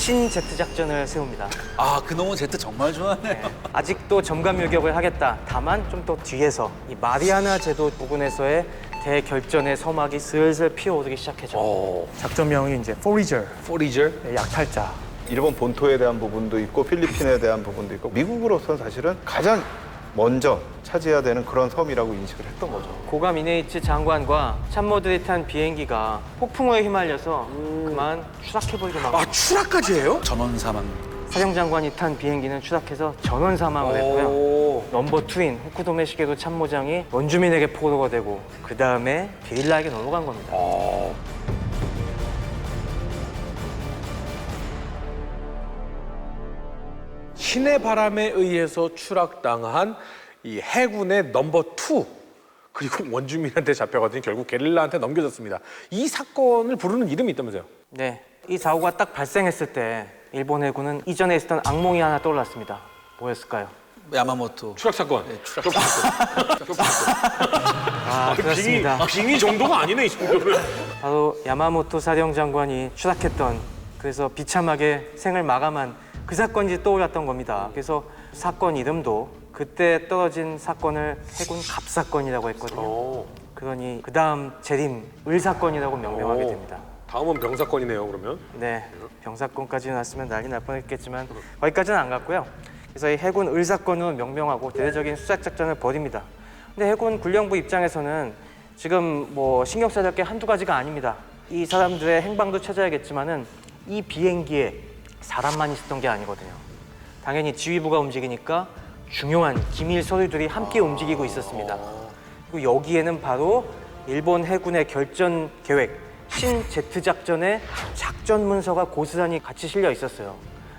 신제트 작전을 세웁니다. 아, 그놈은 제트 정말 좋아하네요. 네. 아직도 점검 요격을 하겠다. 다만 좀 더 뒤에서 이 마리아나 제도 부근에서의 대결전의 서막이 슬슬 피어오르기 시작해죠. 작전명이 이제 포리저, 포리저? 약탈자. 일본 본토에 대한 부분도 있고 필리핀에 대한 부분도 있고 미국으로서는 사실은 가장 먼저 차지해야 되는 그런 섬이라고 인식을 했던 거죠. 고감 이네이치 장관과 참모들이 탄 비행기가 폭풍우에 휘말려서 그만 추락해버리고 막 아, 추락까지 해요? 전원 사망. 사령장관이 탄 비행기는 추락해서 전원 사망을 했고요. 오. 넘버 투인 호쿠도메 시게도 참모장이 원주민에게 포로가 되고 그 다음에 게릴라에게 넘어간 겁니다. 신의 바람에 의해서 추락당한 이 해군의 넘버 투 그리고 원주민한테 잡혀가더니 결국 게릴라한테 넘겨졌습니다. 이 사건을 부르는 이름이 있다면서요? 네, 이 사고가 딱 발생했을 때 일본 해군은 이전에 있었던 악몽이 하나 떠올랐습니다. 뭐였을까요? 야마모토. 추락 사건. 네, 추락 사건. 아, 그렇습니다. 빙의 정도가 아니네, 이 정도면. 바로 야마모토 사령장관이 추락했던, 그래서 비참하게 생을 마감한 그 사건이 떠올랐던 겁니다. 그래서 사건 이름도 그때 떨어진 사건을 해군 갑사건이라고 했거든요. 그러니 그 다음 재림 을사건이라고 명명하게 됩니다. 다음은 병사건이네요, 그러면. 네, 병사건까지 났으면 난리 날 뻔했겠지만 거기까지는 안 갔고요. 그래서 이 해군 을사건으로 명명하고 대대적인 수색작전을 벌입니다. 근데 해군 군령부 입장에서는 지금 뭐 신경 써야 될 게 한두 가지가 아닙니다. 이 사람들의 행방도 찾아야겠지만은 이 비행기에 사람만 있었던 게 아니거든요. 당연히 지휘부가 움직이니까 중요한 기밀 서류들이 함께 움직이고 있었습니다. 그리고 여기에는 바로 일본 해군의 결전 계획, 신제트 작전의 작전 문서가 고스란히 같이 실려 있었어요.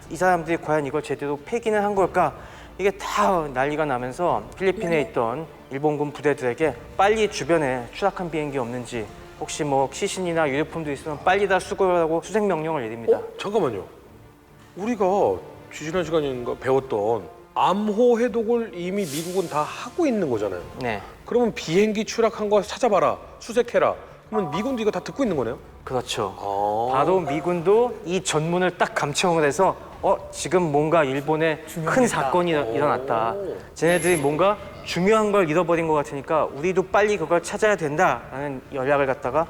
이 사람들이 과연 이걸 제대로 폐기는 한 걸까? 이게 다 난리가 나면서 필리핀에 있던 일본군 부대들에게 빨리 주변에 추락한 비행기 없는지, 혹시 뭐 시신이나 유류품도 있으면 빨리 다 수거하라고 수색 명령을 내립니다. 잠깐만요. 우리가 지지난 시간인가 배웠던 암호 해독을 이미 미국은 다 하고 있는 거잖아요. 네, 그러면 비행기 추락한 거 찾아봐라, 수색해라. 그러면 미군도 이거 다 듣고 있는 거네요? 그렇죠. 아. 바로 미군도 이 전문을 딱 감청을 해서 지금 뭔가 일본에 큰 사건이 일어났다. 쟤네들이 뭔가 중요한 걸 잃어버린 것 같으니까 우리도 빨리 그걸 찾아야 된다라는 연락을 갖다가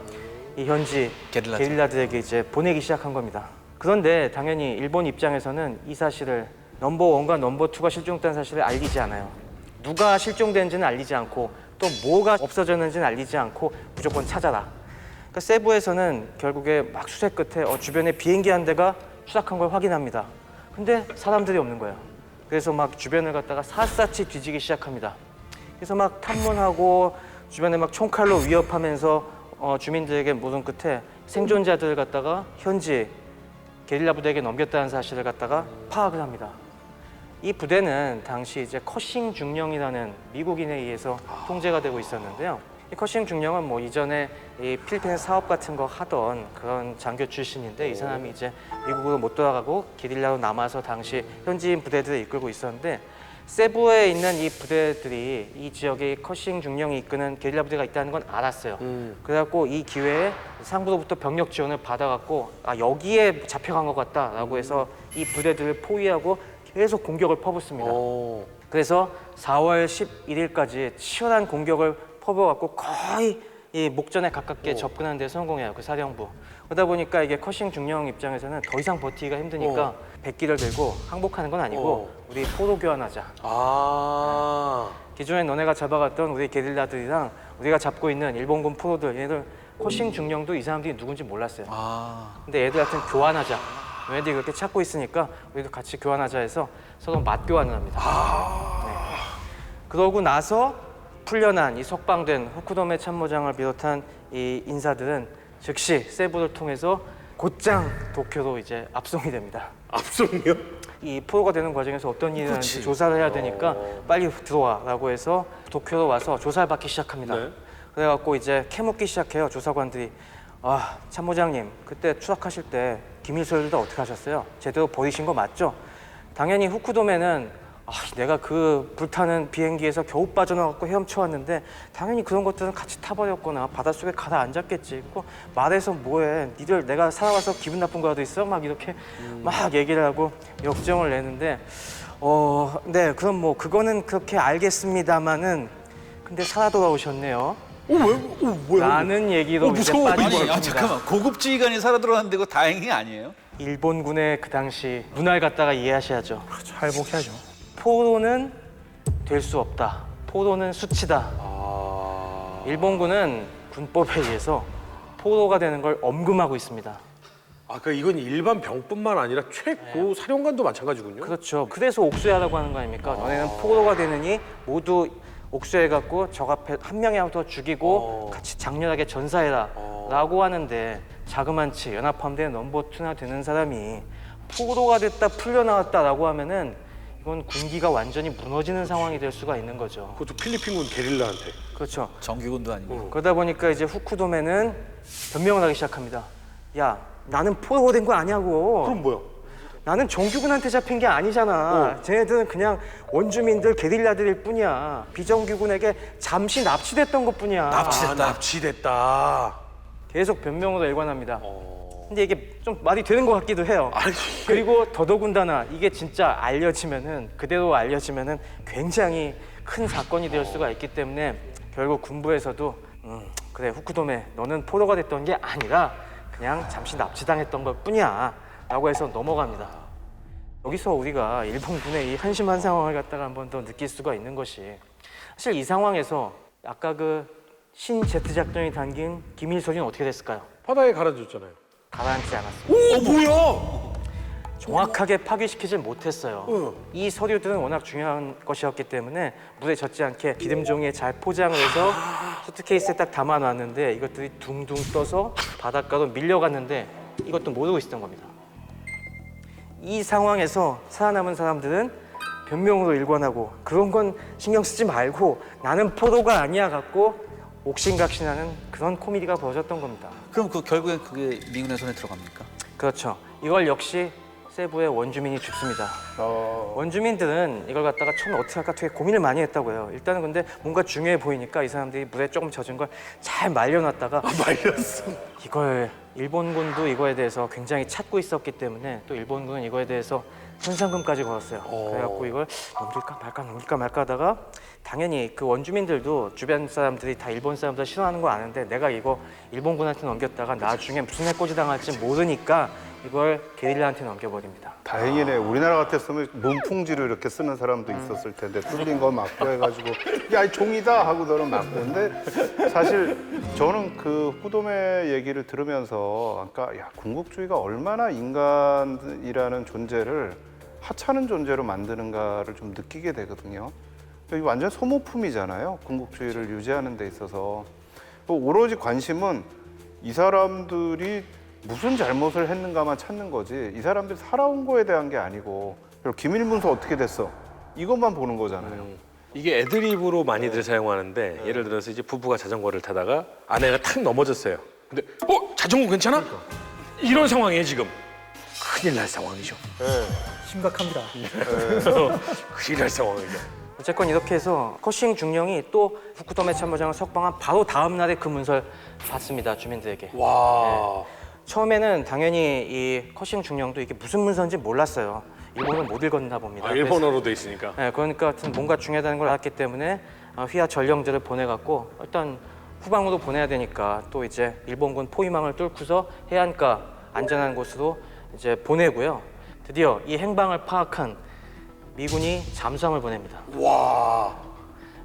이 현지 게릴라들에게 이제 보내기 시작한 겁니다. 그런데 당연히 일본 입장에서는 이 사실을 넘버 원과 넘버 투가 실종됐다는 사실을 알리지 않아요. 누가 실종된지는 알리지 않고 또 뭐가 없어졌는지는 알리지 않고 무조건 찾아라. 그러니까 세부에서는 결국에 막 수색 끝에 주변에 비행기 한 대가 추락한 걸 확인합니다. 근데 사람들이 없는 거예요. 그래서 막 주변을 갖다가 샅샅이 뒤지기 시작합니다. 그래서 막 탐문하고 주변에 막 총칼로 위협하면서 주민들에게 물은 끝에 생존자들을 갖다가 현지 게릴라 부대에게 넘겼다는 사실을 갖다가 파악을 합니다. 이 부대는 당시 이제 커싱 중령이라는 미국인에 의해서 통제가 되고 있었는데요. 이 커싱 중령은 뭐 이전에 이 필리핀 사업 같은 거 하던 그런 장교 출신인데 이 사람이 이제 미국으로 못 돌아가고 게릴라로 남아서 당시 현지인 부대들을 이끌고 있었는데 세부에 있는 이 부대들이 이 지역에 커싱 중령이 이끄는 게릴라 부대가 있다는 건 알았어요. 그래갖고 이 기회에 상부로부터 병력 지원을 받아갖고 여기에 잡혀간 것 같다라고 해서 이 부대들을 포위하고 계속 공격을 퍼붓습니다. 그래서 4월 11일까지 치열한 공격을 퍼부어갖고 거의 이 목전에 가깝게 접근하는 데 성공해요, 그 사령부. 그러다 보니까 이게 커싱 중령 입장에서는 더 이상 버티기가 힘드니까 백기를 들고 항복하는 건 아니고 우리 포로 교환하자. 기존에 너네가 잡아갔던 우리 게릴라들이랑 우리가 잡고 있는 일본군 포로들, 얘네들 커싱 중령도 이 사람들이 누군지 몰랐어요. 근데 얘들한테는 교환하자. 얘네들이 그렇게 찾고 있으니까 우리도 같이 교환하자 해서 서로 맞교환을 합니다. 네. 그러고 나서 풀려난 이 석방된 호쿠도메 참모장을 비롯한 이 인사들은 즉시 세부를 통해서 곧장 도쿄로 이제 압송이 됩니다. 압송이요? 이 포로가 되는 과정에서 어떤 일이 일어났는지 조사를 해야 되니까 빨리 들어와라고 해서 도쿄로 와서 조사를 받기 시작합니다. 네. 그래갖고 이제 캐묻기 시작해요, 조사관들이. 참모장님, 그때 추락하실 때 기밀 서류들 어떻게 하셨어요? 제대로 버리신 거 맞죠? 당연히 후쿠도메는 내가 그 불타는 비행기에서 겨우 빠져나갔고 헤엄쳐 왔는데 당연히 그런 것들은 같이 타버렸거나 바닷속에 가라앉았겠지. 그 말해서 뭐해. 니들 내가 살아와서 기분 나쁜 거라도 있어? 막 이렇게 막 얘기를 하고 역정을 내는데 네, 그럼 뭐 그거는 그렇게 알겠습니다마는 근데 살아 돌아오셨네요. 뭐야? 라는 얘기로 이제 무서워. 빠지고 아니, 있습니다. 잠깐만. 고급 지휘관이 살아 들어왔는데 그거 다행이 아니에요? 일본군의 그 당시 문화를 갖다가 이해하셔야죠. 할복해야죠. 포로는 될 수 없다. 포로는 수치다. 일본군은 군법에 의해서 포로가 되는 걸 엄금하고 있습니다. 그러니까 이건 일반 병뿐만 아니라 최고 사령관도 마찬가지군요. 그렇죠. 그래서 옥수해하라고 하는 거 아닙니까? 너네는 포로가 되느니 모두 옥수해갖고 적 앞에 한 명이라도 죽이고 같이 장렬하게 전사해라 라고 하는데 자그만치 연합함대 넘버2나 되는 사람이 포로가 됐다 풀려나왔다라고 하면은 이건 군기가 완전히 무너지는 상황이 될 수가 있는 거죠. 그것도 필리핀군 게릴라한테. 그렇죠. 정규군도 아니고. 그러다 보니까 이제 후쿠도메는 변명을 하기 시작합니다. 야, 나는 포로가 된 거 아니냐고. 그럼 뭐야? 나는 정규군한테 잡힌 게 아니잖아. 쟤네들은 그냥 원주민들 게릴라들일 뿐이야. 비정규군에게 잠시 납치됐던 것뿐이야. 납치됐다. 계속 변명으로 일관합니다. 근데 이게 좀 말이 되는 것 같기도 해요. 아니, 그리고 더더군다나 이게 진짜 알려지면은 그대로 알려지면은 굉장히 큰 사건이 될 수가 있기 때문에 결국 군부에서도 그래 후쿠도메 너는 포로가 됐던 게 아니라 그냥 잠시 납치당했던 것 뿐이야 라고 해서 넘어갑니다. 여기서 우리가 일본군의 이 한심한 상황을 갖다가 한 번 더 느낄 수가 있는 것이 사실 이 상황에서 아까 그 신제트 작전이 담긴 기밀서리는 어떻게 됐을까요? 바다에 가라앉았잖아요. 가라앉지 않았습니다. 뭐야? 정확하게 파괴시키질 못했어요. 이 서류들은 워낙 중요한 것이었기 때문에 물에 젖지 않게 기름종이에 잘 포장을 해서 수트케이스에 딱 담아놨는데 이것들이 둥둥 떠서 바닷가로 밀려갔는데 이것도 모르고 있었던 겁니다. 이 상황에서 살아남은 사람들은 변명으로 일관하고 그런 건 신경 쓰지 말고 나는 포로가 아니야 갖고 옥신각신하는 그런 코미디가 벌어졌던 겁니다. 그럼 결국엔 그게 미군의 손에 들어갑니까? 그렇죠. 이걸 역시 세부의 원주민이 죽습니다. 원주민들은 이걸 갖다가 처음에 어떻게 할까 되게 고민을 많이 했다고 해요. 일단은 근데 뭔가 중요해 보이니까 이 사람들이 물에 조금 젖은 걸 잘 말려놨다가 말렸어. 이걸 일본군도 이거에 대해서 굉장히 찾고 있었기 때문에 또 일본군은 이거에 대해서 현상금까지 걸었어요. 그래갖고 이걸 넘길까 말까 하다가 당연히 그 원주민들도 주변 사람들이 다 일본 사람들 싫어하는 거 아는데 내가 이거 일본군한테 넘겼다가 나중에 무슨 해코지 당할지 모르니까 이걸 게릴라한테 넘겨버립니다. 다행이네. 우리나라 같았으면 문풍지로 이렇게 쓰는 사람도 있었을 텐데 뚫린 거 막고 해가지고 야, 종이다 하고 너는 막고. 근데 사실 저는 그 후쿠도메 얘기를 들으면서 아까 야, 군국주의가 얼마나 인간이라는 존재를 하찮은 존재로 만드는가를 좀 느끼게 되거든요. 여기 완전 소모품이잖아요. 군국주의를 유지하는 데 있어서. 오로지 관심은 이 사람들이 무슨 잘못을 했는가만 찾는 거지 이 사람들이 살아온 거에 대한 게 아니고 기밀문서 어떻게 됐어 이것만 보는 거잖아요. 이게 애드립으로 많이들 사용하는데 예를 들어서 이제 부부가 자전거를 타다가 아내가 탁 넘어졌어요. 근데 자전거 괜찮아? 이런 상황이에요 지금. 큰일 날 상황이죠. 심각합니다. 큰일 날 상황이죠. 어쨌건 이렇게 해서 커싱 중령이 또 후쿠도메 참모장을 석방한 바로 다음 날에 그 문서를 받습니다. 주민들에게. 와. 처음에는 당연히 이 커싱 중령도 이게 무슨 문서인지 몰랐어요. 일본을 못 읽었나 봅니다. 일본어로 돼 있으니까. 네, 그러니까 하여튼 뭔가 중요하다는 걸 알았기 때문에 휘하 전령들을 보내갖고 일단 후방으로 보내야 되니까 또 이제 일본군 포위망을 뚫고서 해안가 안전한 곳으로 이제 보내고요. 드디어 이 행방을 파악한 미군이 잠수함을 보냅니다. 와.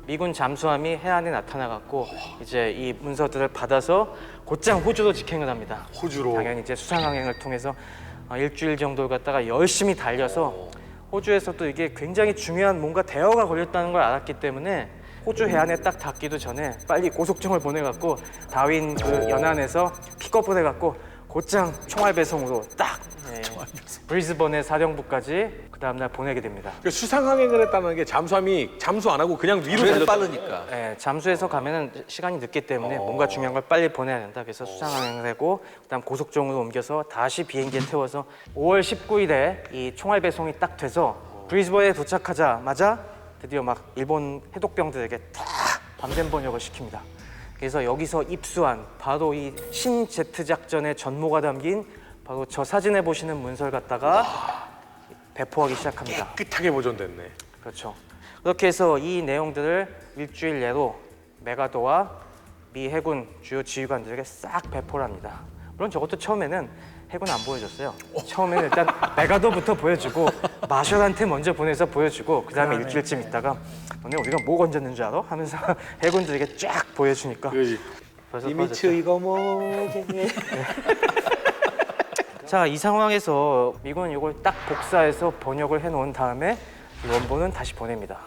미군 잠수함이 해안에 나타나갖고 이제 이 문서들을 받아서 곧장 호주로 직행을 합니다. 호주로. 당연히 이제 수상항행을 통해서 일주일 정도를 갖다가 열심히 달려서 호주에서도 이게 굉장히 중요한 뭔가 대화가 걸렸다는 걸 알았기 때문에 호주 해안에 딱 닿기도 전에 빨리 고속정을 보내갖고 다윈 그 연안에서 픽업을 해갖고 곧장 총알 배송으로 딱 브리즈번의 사령부까지 그 다음날 보내게 됩니다. 그러니까 수상항행을 했다는 게 잠수함이 잠수 안 하고 그냥 위로 그래도 달렸다. 빠르니까. 네, 잠수해서 가면은 시간이 늦기 때문에 뭔가 중요한 걸 빨리 보내야 된다. 그래서 수상항행을 하고 그다음 고속정으로 옮겨서 다시 비행기에 태워서 5월 19일에 이 총알 배송이 딱 돼서 브리즈번에 도착하자마자 드디어 막 일본 해독병들에게 다 밤샘 번역을 시킵니다. 그래서 여기서 입수한 바로 이 신제트 작전의 전모가 담긴 바로 저 사진에 보시는 문서를 갖다가 배포하기 시작합니다. 깨끗하게 보존됐네. 그렇죠. 그렇게 해서 이 내용들을 일주일 내로 메가더와 미 해군 주요 지휘관들에게 싹 배포를 합니다. 물론 저것도 처음에는 해군 안 보여줬어요. 처음에는 일단 메가더부터 보여주고 마셜한테 먼저 보내서 보여주고 그다음에 일주일쯤 있다가 너네 우리가 뭐 건졌는 줄 알아? 하면서 해군들에게 쫙 보여주니까 그지. 벌써 이미츠 빠졌죠. 이거 뭐게? 자, 이 상황에서 미군은 이걸 딱 복사해서 번역을 해놓은 다음에 이 원본은 다시 보냅니다.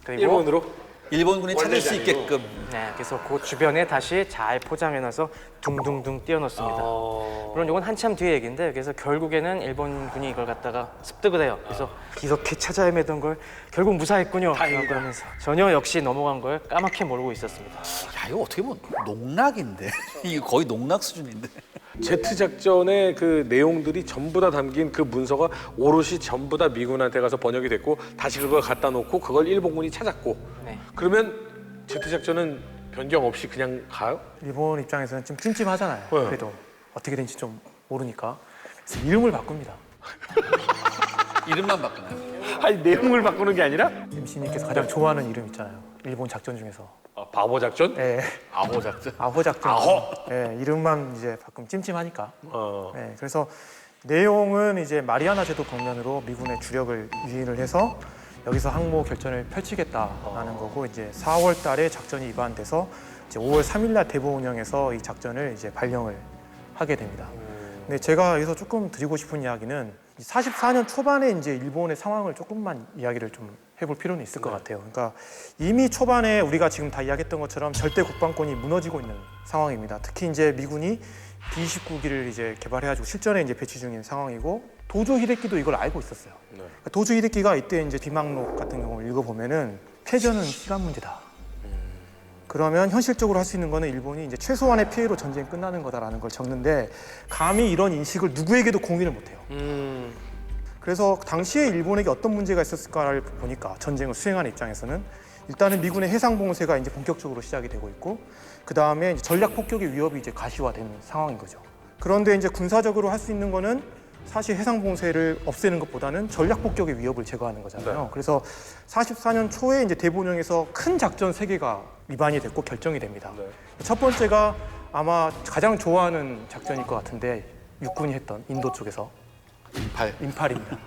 그리고 일본으로? 일본군이 찾을 수 있게끔. 네, 그래서 그 주변에 다시 잘 포장해놔서 둥둥둥 띄워놓습니다. 물론 이건 한참 뒤의 얘기인데 그래서 결국에는 일본군이 이걸 갖다가 습득을 해요. 그래서 이렇게 찾아 헤매던 걸 결국 무사했군요. 라고 하면서 전혀 역시 넘어간 걸 까맣게 모르고 있었습니다. 야, 이거 어떻게 보면 농락인데. 이거 거의 농락 수준인데. 제트 작전의 그 내용들이 전부 다 담긴 그 문서가 오롯이 전부 다 미군한테 가서 번역이 됐고 다시 그걸 갖다 놓고 그걸 일본군이 찾았고 네. 그러면 제트 작전은 변경 없이 그냥 가요? 일본 입장에서는 좀 찜찜하잖아요. 네. 그래도 어떻게 된지 좀 모르니까 그래서 이름을 바꿉니다. 이름만 바꾸나요? 아니 내용을 바꾸는 게 아니라 MC님께서 가장 좋아하는 이름 있잖아요. 일본 작전 중에서. 바보 작전? 네, 아호 작전. 아호 작전. 아호? 네, 이름만 이제 바꾸면 찜찜하니까. 어. 네, 그래서 내용은 이제 마리아나 제도 방면으로 미군의 주력을 유인을 해서 여기서 항모 결전을 펼치겠다라는 거고 이제 4월 달에 작전이 입안돼서 이제 5월 3일 날 대보 운영에서 이 작전을 이제 발령을 하게 됩니다. 근데 제가 여기서 조금 드리고 싶은 이야기는 44년 초반에 이제 일본의 상황을 조금만 이야기를 좀 해볼 필요는 있을 것 같아요. 그러니까 이미 초반에 우리가 지금 다 이야기했던 것처럼 절대 국방권이 무너지고 있는 상황입니다. 특히 이제 미군이 B-29기를 이제 개발해가지고 실전에 이제 배치 중인 상황이고 도조 히데키도 이걸 알고 있었어요. 그러니까 도조 히데키가 이때 이제 비망록 같은 경우를 읽어보면은 패전은 시간 문제다. 그러면 현실적으로 할 수 있는 거는 일본이 이제 최소한의 피해로 전쟁이 끝나는 거다라는 걸 적는데 감히 이런 인식을 누구에게도 공유를 못해요. 그래서 당시에 일본에게 어떤 문제가 있었을까를 보니까 전쟁을 수행하는 입장에서는 일단은 미군의 해상 봉쇄가 이제 본격적으로 시작이 되고 있고 그 다음에 전략 폭격의 위협이 이제 가시화되는 상황인 거죠. 그런데 이제 군사적으로 할 수 있는 거는 사실 해상 봉쇄를 없애는 것보다는 전략 폭격의 위협을 제거하는 거잖아요. 네. 그래서 44년 초에 이제 대본령에서 큰 작전 3개가 위반이 됐고 결정이 됩니다. 네. 첫 번째가 아마 가장 좋아하는 작전일 것 같은데 육군이 했던 인도 쪽에서 인팔입니다.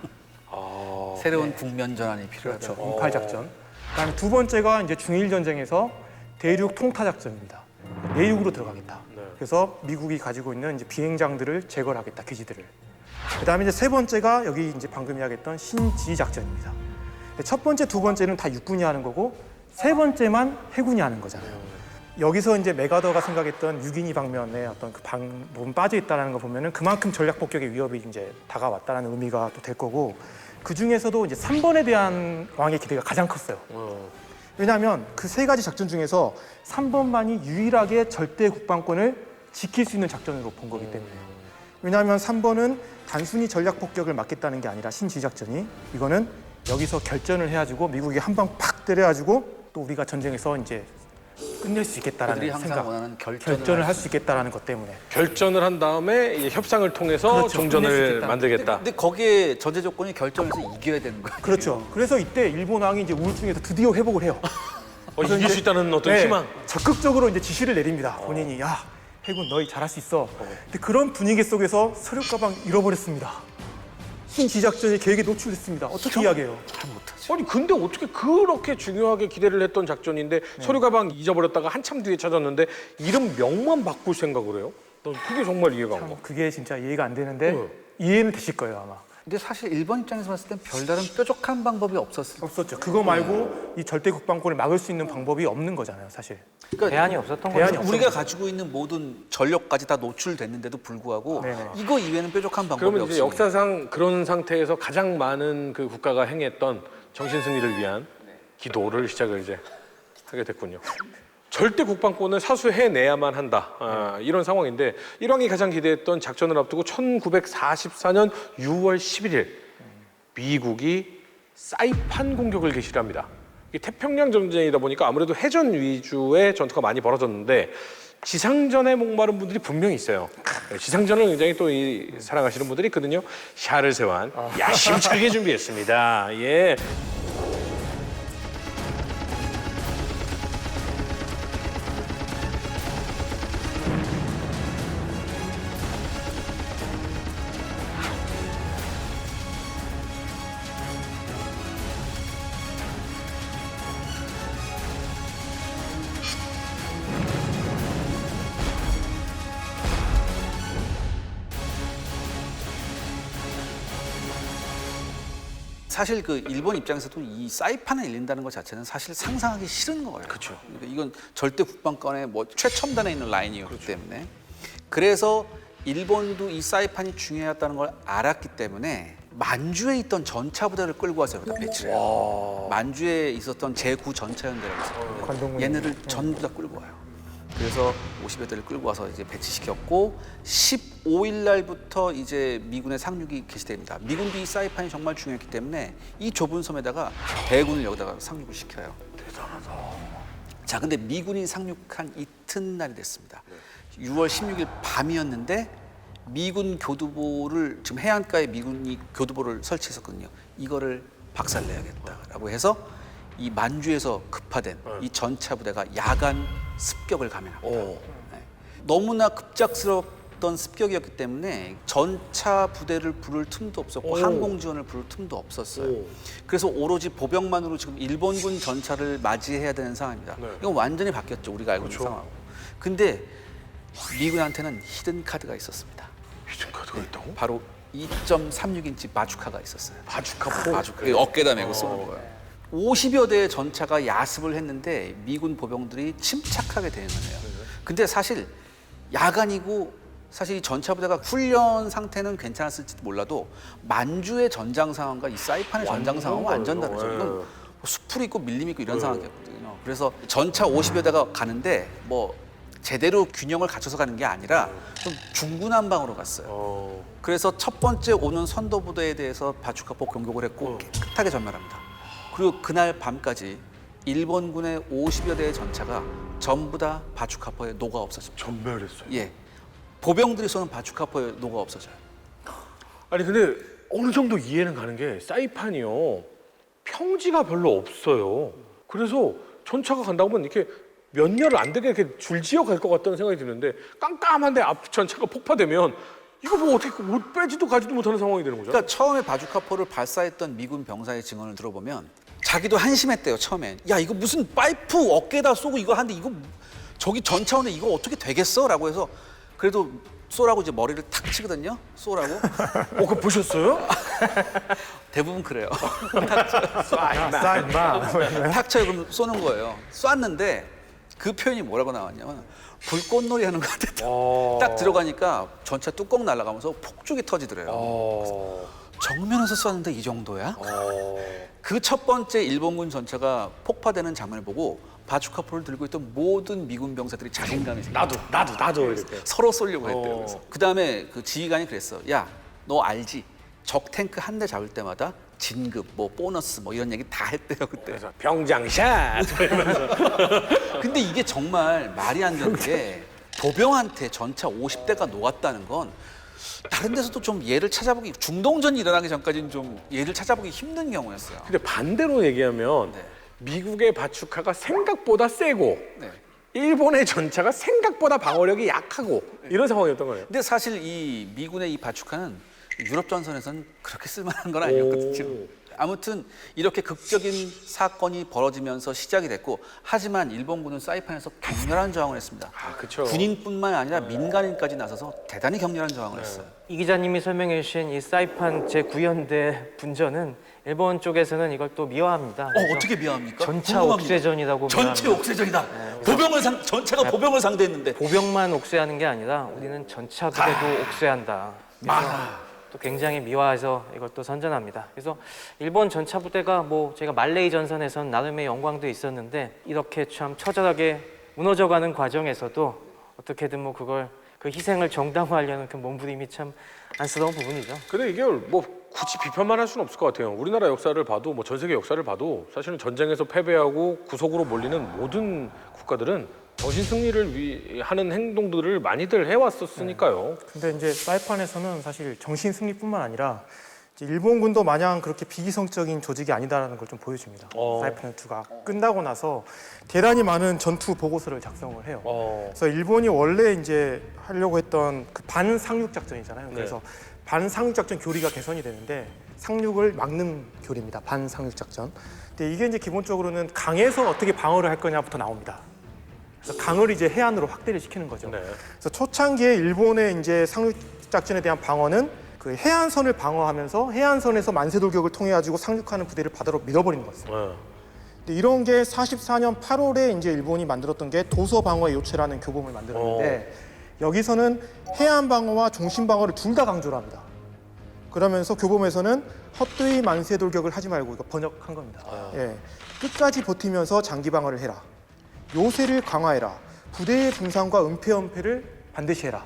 새로운 국면 전환이 필요하다. 그렇죠. 인팔 작전. 그다음에 두 번째가 이제 중일 전쟁에서 대륙 통타 작전입니다. 내륙으로 들어가겠다. 네. 그래서 미국이 가지고 있는 이제 비행장들을 제거를 하겠다. 기지들을. 그다음에 이제 세 번째가 여기 이제 방금 이야기했던 신지 작전입니다. 첫 번째, 두 번째는 다 육군이 하는 거고 세 번째만 해군이 하는 거잖아요. 여기서 이제 메가더가 생각했던 6인이 방면에 어떤 그 부분 빠져 있다는 거 보면은 그만큼 전략 폭격의 위협이 이제 다가왔다는 의미가 또 될 거고 그 중에서도 이제 3번에 대한 왕의 기대가 가장 컸어요. 왜냐하면 그 세 가지 작전 중에서 3번만이 유일하게 절대 국방권을 지킬 수 있는 작전으로 본 거기 때문에요. 왜냐하면 3번은 단순히 전략 폭격을 막겠다는 게 아니라 신지 작전이 이거는 여기서 결전을 해가지고 미국이 한 방 팍 때려가지고 또 우리가 전쟁에서 이제 끝낼 수 그들이 있겠다라는 항상 생각, 원하는 결전을 할 수 있겠다라는 것 때문에. 결전을 한 다음에 이제 협상을 통해서 그렇죠. 끝낼 수 종전을 있겠다. 만들겠다. 근데 거기에 전제 조건이 결전에서 이겨야 되는 거예요. 그렇죠. 그래서 이때 일본 왕이 이제 우울증에서 드디어 회복을 해요. 그래서 이길 이제 수 있다는 어떤 네, 희망. 적극적으로 이제 지시를 내립니다. 본인이 야 해군 너희 잘할 수 있어. 근데 그런 분위기 속에서 서류 가방 잃어버렸습니다. 신지 작전이 계획에 노출됐습니다. 어떻게 이야기해요? 아니 근데 어떻게 그렇게 중요하게 기대를 했던 작전인데 서류 가방 잊어버렸다가 한참 뒤에 찾았는데 이름 명만 바꿀 생각을 해요? 난 그게 정말 이해가 안 가. 그게 진짜 이해가 안 되는데 네. 이해는 되실 거예요 아마. 근데 사실 일본 입장에서 봤을 땐 별다른 뾰족한 방법이 없었어요. 없었죠. 그거 말고 이 절대 국방권을 막을 수 있는 방법이 없는 거잖아요, 사실. 그러니까 대안이 없었던 대안이 거죠. 우리가 가지고 있는 모든 전력까지 다 노출됐는데도 불구하고 네네. 이거 이외에는 뾰족한 방법이 그러면 이제 없어요. 역사상 그런 상태에서 가장 많은 그 국가가 행했던 정신 승리를 위한 기도를 시작을 이제 하게 됐군요. 절대 국방권을 사수해내야만 한다. 이런 상황인데 일왕이 가장 기대했던 작전을 앞두고 1944년 6월 11일 미국이 사이판 공격을 개시를 합니다. 이게 태평양 전쟁이다 보니까 아무래도 해전 위주의 전투가 많이 벌어졌는데 지상전에 목마른 분들이 분명히 있어요. 지상전을 굉장히 또 사랑하시는 분들이 있거든요. 샤르세완 야심차게 준비했습니다. 예. 사실 그 일본 입장에서도 이 사이판에 일린다는 것 자체는 사실 상상하기 싫은 거예요. 그렇죠. 그러니까 이건 절대 국방권의 뭐 최첨단에 있는 라인이었기 때문에 그래서 일본도 이 사이판이 중요했다는 걸 알았기 때문에 만주에 있던 전차 부대를 끌고 와서 여기다 배치를 해요. 만주에 있었던 제9 전차연대라고 있었거든요. 관동군. 얘네들 전부 다 끌고 와요. 그래서 50여 대를 끌고 와서 이제 배치시켰고 15일 날부터 이제 미군의 상륙이 개시됩니다. 미군도 이 사이판이 정말 중요했기 때문에 이 좁은 섬에다가 대군을 여기다가 상륙을 시켜요. 대단하다. 자, 근데 미군이 상륙한 이튿날이 됐습니다. 6월 16일 밤이었는데 미군 교두보를 지금 해안가에 미군이 교두보를 설치했었거든요. 이거를 박살내야겠다라고 해서 이 만주에서 급파된 이 전차 부대가 야간 습격을 감행합니다. 네. 너무나 급작스럽던 습격이었기 때문에 전차 부대를 부를 틈도 없었고 항공 지원을 부를 틈도 없었어요. 그래서 오로지 보병만으로 지금 일본군 전차를 맞이해야 되는 상황입니다. 이건 완전히 바뀌었죠. 우리가 알고 있는 상황하고. 근데 미군한테는 히든 카드가 있었습니다. 히든 카드가 있다고? 바로 2.36인치 바주카가 있었어요. 바주카. 바주카. 어깨에다 메고 쏘는 거예요. 50여 대의 전차가 야습을 했는데 미군 보병들이 침착하게 대응을 해요. 근데 사실 야간이고 사실 이 전차 부대가 훈련 상태는 괜찮았을지도 몰라도 만주의 전장 상황과 이 사이판의 전장 상황은 완전 다르죠. 이건 뭐 숲풀이 있고 밀림 있고 이런 상황이었거든요. 그래서 전차 50여 대가 가는데 뭐 제대로 균형을 갖춰서 가는 게 아니라 좀 중구난방으로 갔어요. 그래서 첫 번째 오는 선도부대에 대해서 바주카포 공격을 했고 깨끗하게 전멸합니다. 그리고 그날 밤까지 일본군의 50여 대의 전차가 전부 다 바주카포에 녹아 없어집니다. 전멸했어요. 예, 보병들이 쏘는 바주카포에 녹아 없어져요. 아니 근데 어느 정도 이해는 가는 게 사이판이요 평지가 별로 없어요. 그래서 전차가 간다 보면 이렇게 몇 년을 안 되게 이렇게 줄지어 갈 것 같다는 생각이 드는데 깜깜한데 앞 전차가 폭파되면 이거 뭐 어떻게 못 빼지도 가지도 못하는 상황이 되는 거죠? 그러니까 처음에 바주카포를 발사했던 미군 병사의 증언을 들어보면 자기도 한심했대요. 처음엔 야 이거 무슨 파이프 어깨에다 쏘고 이거 하는데 이거 저기 전차원에 이거 어떻게 되겠어?라고 해서 그래도 쏘라고 이제 머리를 탁 치거든요. 쏘라고. 그거 보셨어요? 대부분 그래요. 싸 임마. 탁 쳐요. 그럼 쏘는 거예요. 쐈는데 그 표현이 뭐라고 나왔냐면 불꽃놀이 하는 것 같았다. 딱 들어가니까 전차 뚜껑 날아가면서 폭죽이 터지더래요. 정면에서 쐈는데 이 정도야? 그 첫 번째 일본군 전차가 폭파되는 장면을 보고 바주카포를 들고 있던 모든 미군 병사들이 자신감이 생겼어요. 나도 이렇게. 서로 쏘려고 했대요. 그 다음에 그 지휘관이 그랬어. 야, 너 알지? 적 탱크 한 대 잡을 때마다 진급, 뭐 보너스, 뭐 이런 얘기 다 했대요 그때. 그래서 병장샷. 근데 이게 정말 말이 안 되는 게 보병한테 전차 50대가 녹았다는 건 다른 데서도 좀 예를 찾아보기 중동전이 일어나기 전까지는 좀 예를 찾아보기 힘든 경우였어요. 근데 반대로 얘기하면 네. 미국의 바추카가 생각보다 세고 네. 일본의 전차가 생각보다 방어력이 약하고 이런 상황이었던 거예요. 근데 사실 이 미군의 이 바추카는 유럽 전선에서는 그렇게 쓸만한 건 아니었거든요. 아무튼 이렇게 극적인 사건이 벌어지면서 시작이 됐고 하지만 일본군은 사이판에서 격렬한 저항을 했습니다. 그렇죠. 군인뿐만 아니라 민간인까지 나서서 대단히 격렬한 저항을 했어요. 이 기자님이 설명해 주신 이 사이판 제9연대 분전은 일본 쪽에서는 이걸 또 미화합니다. 그래서 어떻게 미화합니까? 전차 궁금합니다. 옥쇄전이라고 전체 미화합니다. 옥쇄전이다. 전차가 보병을 상대했는데 보병만 옥쇄하는 게 아니라 우리는 전차 부대도 옥쇄한다. 또 굉장히 미화해서 이것도 선전합니다. 그래서 일본 전차 부대가 뭐 제가 말레이 전선에선 나름의 영광도 있었는데 이렇게 참 처절하게 무너져가는 과정에서도 어떻게든 뭐 그걸 그 희생을 정당화하려는 그 몸부림이 참 안쓰러운 부분이죠. 근데 이게 뭐 굳이 비판만 할 수는 없을 것 같아요. 우리나라 역사를 봐도 뭐 전 세계 역사를 봐도 사실은 전쟁에서 패배하고 구속으로 몰리는 모든 국가들은 정신 승리를 하는 행동들을 많이들 해왔었으니까요. 근데 이제 사이판에서는 사실 정신 승리뿐만 아니라 이제 일본군도 마냥 그렇게 비기성적인 조직이 아니다라는 걸 좀 보여줍니다. 사이판 전투가 끝나고 나서 대단히 많은 전투 보고서를 작성을 해요. 그래서 일본이 원래 이제 하려고 했던 그 반상륙 작전이잖아요. 그래서 반상륙 작전 교리가 개선이 되는데 상륙을 막는 교리입니다. 반상륙 작전. 근데 이게 이제 기본적으로는 강에서 어떻게 방어를 할 거냐부터 나옵니다. 그래서 강을 이제 해안으로 확대를 시키는 거죠. 네. 그래서 초창기에 일본의 이제 상륙 작전에 대한 방어는 그 해안선을 방어하면서 해안선에서 만세돌격을 통해 가지고 상륙하는 부대를 바다로 밀어버리는 거였어요. 근데 이런 게 44년 8월에 이제 일본이 만들었던 게 도서 방어의 요체라는 교범을 만들었는데 여기서는 해안 방어와 중심 방어를 둘 다 강조를 합니다. 그러면서 교범에서는 헛되이 만세돌격을 하지 말고 이거 번역한 겁니다. 예. 끝까지 버티면서 장기 방어를 해라. 요새를 강화해라. 부대의 분산과 은폐 반드시 해라.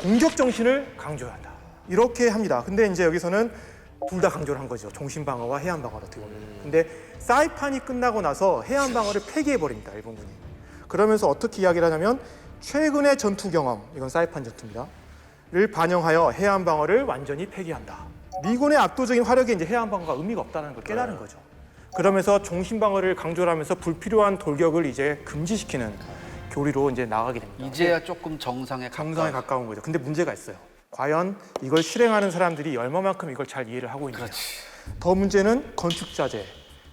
공격 정신을 강조해야 한다. 이렇게 합니다. 근데 이제 여기서는 둘 다 강조를 한 거죠. 중심 방어와 해안 방어를 어떻게 보면. 근데 사이판이 끝나고 나서 해안 방어를 폐기해 버립니다. 일본군이. 그러면서 어떻게 이야기를 하냐면 최근의 전투 경험, 이건 사이판 전투입니다. 를 반영하여 해안 방어를 완전히 폐기한다. 미군의 압도적인 화력에 이제 해안 방어가 의미가 없다는 걸 깨달은 거죠. 그러면서 중심 방어를 강조를 하면서 불필요한 돌격을 이제 금지시키는 교리로 이제 나가게 됩니다. 이제야 조금 정상에 가까운 거죠. 근데 문제가 있어요. 과연 이걸 실행하는 사람들이 얼마만큼 이걸 잘 이해를 하고 있느냐. 더 문제는 건축자재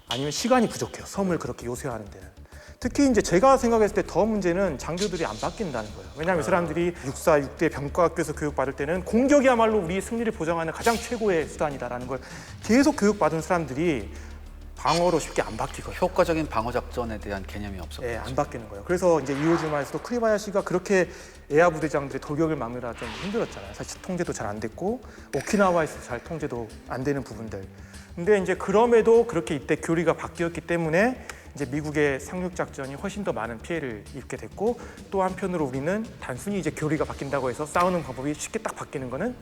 아니면 시간이 부족해요. 섬을 그렇게 요새화하는 데는. 특히 이제 제가 생각했을 때 더 문제는 장교들이 안 바뀐다는 거예요. 왜냐하면 이 사람들이 육사, 6대 병과학교에서 교육받을 때는 공격이야말로 우리의 승리를 보장하는 가장 최고의 수단이다라는 걸 계속 교육받은 사람들이 방어로 쉽게 안 바뀌거든요. 효과적인 방어 작전에 대한 개념이 없었고. 예, 안 바뀌는 거예요. 그래서 이제 이오지마에서도 크리바야시가 그렇게 에아 부대장들의 돌격을 막느라 좀 힘들었잖아요. 사실 통제도 잘 안 됐고 오키나와에서 잘 통제도 안 되는 부분들. 근데 이제 그럼에도 그렇게 이때 교리가 바뀌었기 때문에 이제 미국의 상륙 작전이 훨씬 더 많은 피해를 입게 됐고 또 한편으로 우리는 단순히 이제 교리가 바뀐다고 해서 싸우는 방법이 쉽게 딱 바뀌는 거는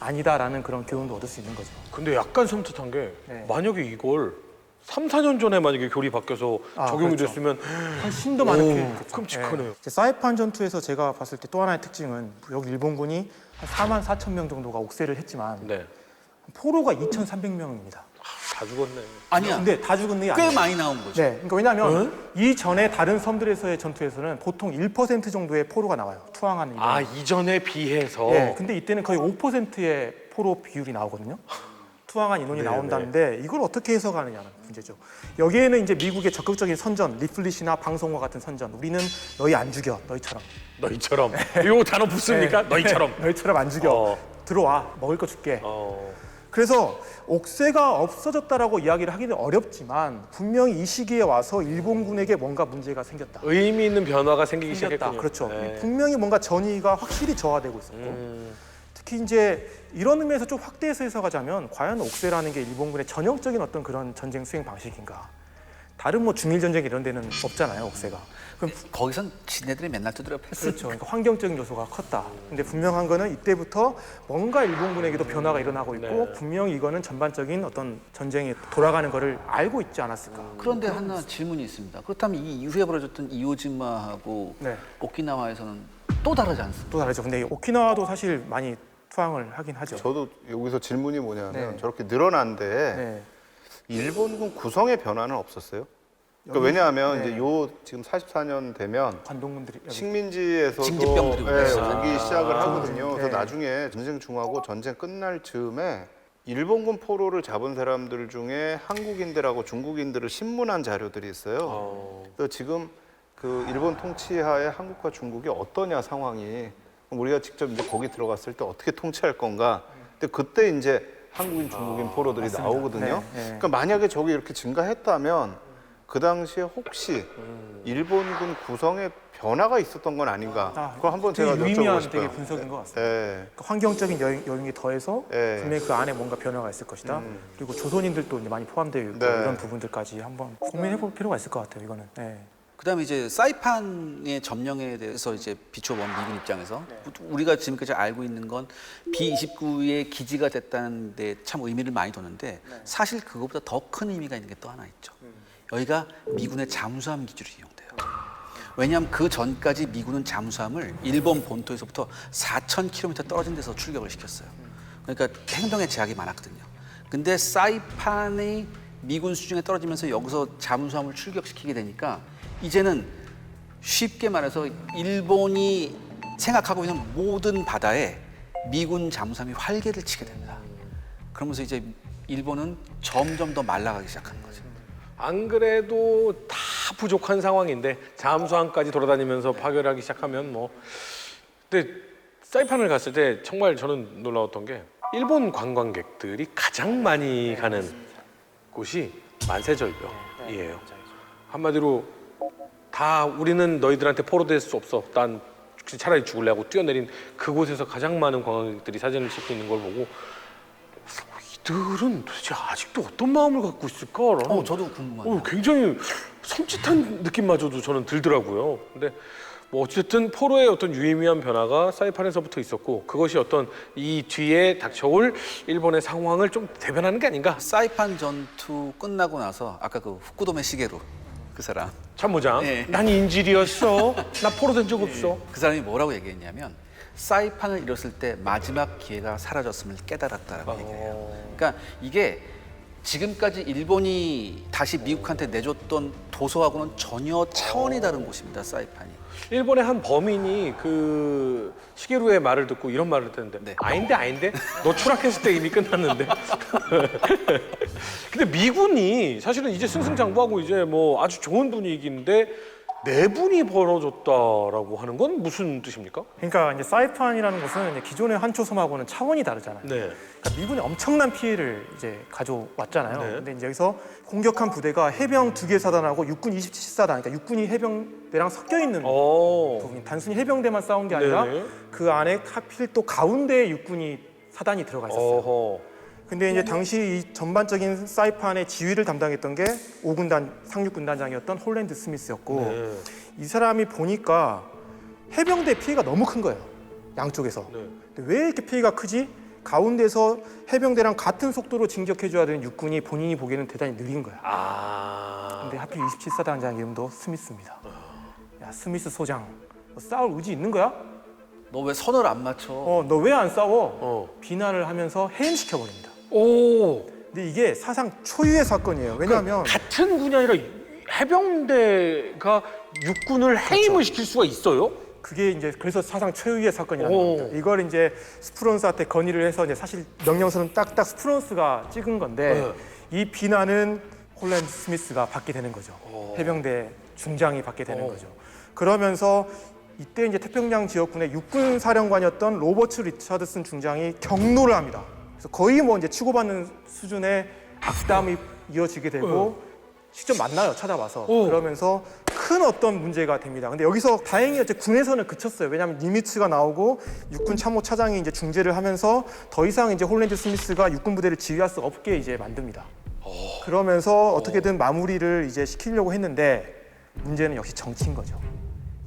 아니다라는 그런 교훈도 얻을 수 있는 거죠. 근데 약간 섬뜩한 게 네. 만약에 이걸 3, 4년 전에 만약에 교리 바뀌어서 적용이 그렇죠. 됐으면 훨씬 더 많은 피해를 입겠죠. 끔찍하네요. 예. 사이판 전투에서 제가 봤을 때 또 하나의 특징은 여기 일본군이 한 4만 4천 명 정도가 옥세를 했지만 네. 포로가 2,300명입니다. 다 죽었네. 아니야. 근데 다 죽은 게 꽤 아니에요. 많이 나온 거죠. 네, 그러니까 왜냐하면 이전에 다른 섬들에서의 전투에서는 보통 1% 정도의 포로가 나와요. 투항하는 인원. 아 이전에 비해서. 예, 근데 이때는 거의 5%의 포로 비율이 나오거든요. 투항한 인원이 나온다는데 이걸 어떻게 해석하느냐는 문제죠. 여기에는 이제 미국의 적극적인 선전, 리플릿이나 방송과 같은 선전. 우리는 너희 안 죽여, 너희처럼. 너희처럼. 이거 단어 붙습니까? 너희처럼. 너희처럼 안 죽여. 들어와, 먹을 거 줄게. 그래서 옥새가 없어졌다라고 이야기를 하기는 어렵지만 분명히 이 시기에 와서 일본군에게 뭔가 문제가 생겼다. 의미 있는 변화가 생기기 시작했군요. 그렇죠. 네. 분명히 뭔가 전의가 확실히 저하되고 있었고 특히 이제 이런 의미에서 좀 확대해서 해석하자면 과연 옥새라는 게 일본군의 전형적인 어떤 그런 전쟁 수행 방식인가? 다른 뭐 중일 전쟁 이런 데는 없잖아요, 옥새가. 그럼 거기선 지네들이 맨날 두드려 팼어요. 그렇죠. 그러니까 환경적인 요소가 컸다. 근데 분명한 거는 이때부터 뭔가 일본군에게도 변화가 일어나고 있고 분명히 이거는 전반적인 어떤 전쟁이 돌아가는 거를 알고 있지 않았을까. 그런데 하나 질문이 있습니다. 그렇다면 이 이후에 벌어졌던 이오지마하고 네. 오키나와에서는 또 다르지 않습니까? 또 다르죠. 근데 오키나와도 사실 많이 투항을 하긴 하죠. 저도 여기서 질문이 뭐냐면 네. 저렇게 늘어난데 네. 일본군 구성의 변화는 없었어요? 그러니까 왜냐하면 이제 요 지금 44년 되면 관동군들이 여기 식민지에서도 징집병들이 오기 시작을 하거든요. 네. 그래서 나중에 전쟁 중하고 전쟁 끝날 즈음에 일본군 포로를 잡은 사람들 중에 한국인들하고 중국인들을 신문한 자료들이 있어요. 그래서 지금 그 일본 통치하에 한국과 중국이 어떠냐 상황이 그럼 우리가 직접 이제 거기 들어갔을 때 어떻게 통치할 건가? 근데 그때 이제 한국인, 중국인 포로들이 맞습니다. 나오거든요. 네, 네. 그러니까 만약에 저게 이렇게 증가했다면 그 당시에 혹시 일본군 구성에 변화가 있었던 건 아닌가? 그거 한번 제가 되게 여쭤보고 유의미한 싶어요. 되게 분석인 것 같습니다. 예. 그러니까 환경적인 요인이 더해서 네. 분명히 그 안에 뭔가 변화가 있을 것이다. 그리고 조선인들도 이제 많이 포함되어 있고 네. 이런 부분들까지 한번 고민해볼 필요가 있을 것 같아요. 이거는. 네. 그다음에 이제 사이판의 점령에 대해서 이제 비춰본 미군 입장에서 우리가 지금까지 알고 있는 건 B-29의 기지가 됐다는 데 참 의미를 많이 뒀는데 사실 그것보다 더 큰 의미가 있는 게 또 하나 있죠. 여기가 미군의 잠수함 기지로 이용돼요. 왜냐하면 그 전까지 미군은 잠수함을 일본 본토에서부터 4,000km 떨어진 데서 출격을 시켰어요. 그러니까 행동에 제약이 많았거든요. 근데 사이판이 미군 수중에 떨어지면서 여기서 잠수함을 출격시키게 되니까 이제는 쉽게 말해서 일본이 생각하고 있는 모든 바다에 미군 잠수함이 활개를 치게 됩니다. 그러면서 이제 일본은 점점 더 말라가기 시작하는 거죠. 안 그래도 다 부족한 상황인데 잠수함까지 돌아다니면서 파괴하기 시작하면 뭐. 근데 사이판을 갔을 때 정말 저는 놀라웠던 게 일본 관광객들이 가장 많이 가는 곳이 만세절벽이에요. 한마디로 다 우리는 너희들한테 포로될 수 없어. 난 차라리 죽을래 하고 뛰어내린 그곳에서 가장 많은 관광객들이 사진을 찍고 있는 걸 보고 이들은 도대체 아직도 어떤 마음을 갖고 있을까라는 저도 궁금하네요. 굉장히 섬찟한 느낌마저도 저는 들더라고요. 근데 뭐 어쨌든 포로의 어떤 유의미한 변화가 사이판에서부터 있었고 그것이 어떤 이 뒤에 닥쳐올 일본의 상황을 좀 대변하는 게 아닌가. 사이판 전투 끝나고 나서 아까 그 후쿠도메 시게루 그 사람 참모장, 네. 난 인질이었어. 나 포로 된 적 없어. 그 사람이 뭐라고 얘기했냐면 사이판을 잃었을 때 마지막 기회가 사라졌음을 깨달았다라고 얘기를 해요. 그러니까 이게 지금까지 일본이 다시 미국한테 내줬던 도서하고는 전혀 차원이 다른 곳입니다. 사이판이. 일본의 한 범인이 그 시게루의 말을 듣고 이런 말을 했는데 네. 아닌데 너 추락했을 때 이미 끝났는데. 근데 미군이 사실은 이제 승승장구하고 이제 뭐 아주 좋은 분위기인데 내분이 벌어졌다라고 하는 건 무슨 뜻입니까? 그러니까 이제 사이판이라는 곳은 이제 기존의 한초섬하고는 차원이 다르잖아요. 네. 그러니까 미군이 엄청난 피해를 이제 가져왔잖아요. 네. 근데 이제 여기서 공격한 부대가 해병 2개 사단하고 육군 27사단, 그러니까 육군이 해병대랑 섞여 있는 부분. 단순히 해병대만 싸운 게 아니라 네네. 그 안에 하필 또 가운데에 육군이 사단이 들어가 있었어요. 어허. 근데 이제 당시 이 전반적인 사이판의 지휘를 담당했던 게 5군단 상륙군단장이었던 홀랜드 스미스였고 네. 이 사람이 보니까 해병대 피해가 너무 큰 거예요. 양쪽에서. 네. 근데 왜 이렇게 피해가 크지? 가운데서 해병대랑 같은 속도로 진격해줘야 되는 육군이 본인이 보기에는 대단히 느린 거야. 근데 하필 27사단장 이름도 스미스입니다. 야, 스미스 소장, 너 싸울 의지 있는 거야? 너 왜 선을 안 맞춰? 너 왜 안 싸워? 비난을 하면서 해임시켜버립니다. 오. 근데 이게 사상 초유의 사건이에요. 왜냐하면 같은 군이 아니라 해병대가 육군을 해임을 시킬 수가 있어요? 그게 이제 그래서 사상 초유의 사건이라는 오. 겁니다. 이걸 이제 스프론스한테 건의를 해서 이제 사실 명령서는 딱딱 스프론스가 찍은 건데 이 비난은 홀랜드 스미스가 받게 되는 거죠. 해병대 중장이 받게 되는 거죠. 그러면서 이때 이제 태평양 지역군의 육군 사령관이었던 로버트 리처드슨 중장이 경로를 합니다. 그래서 거의 뭐 이제 치고받는 수준의 악담이 이어지게 되고 직접 만나요, 찾아와서. 그러면서 큰 어떤 문제가 됩니다. 근데 여기서 다행히 이제 군에서는 그쳤어요. 왜냐하면 니미츠가 나오고 육군 참모 차장이 이제 중재를 하면서 더 이상 이제 홀랜드 스미스가 육군 부대를 지휘할 수 없게 이제 만듭니다. 그러면서 어떻게든 마무리를 이제 시키려고 했는데 문제는 역시 정치인 거죠.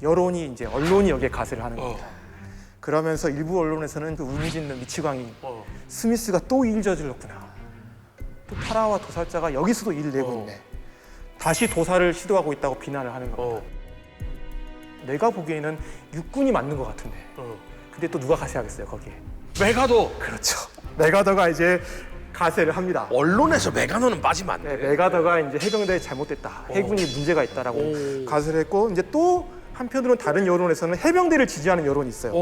여론이 이제 언론이 여기에 가세를 하는 겁니다. 그러면서 일부 언론에서는 그 울부짖는 미치광이 스미스가 또 일 저질렀구나. 또 타라와 도살자가 여기서도 일을 내고 있네. 다시 도살을 시도하고 있다고 비난을 하는 겁니다. 내가 보기에는 육군이 맞는 것 같은데. 근데 또 누가 가세하겠어요 거기에? 메가도. 그렇죠. 메가더가 이제 가세를 합니다. 언론에서 메가노는 빠지면 안 돼. 네, 메가더가 이제 해병대에 잘못됐다. 해군이 문제가 있다라고 가세를 했고 이제 또 한편으로는 다른 여론에서는 해병대를 지지하는 여론이 있어요.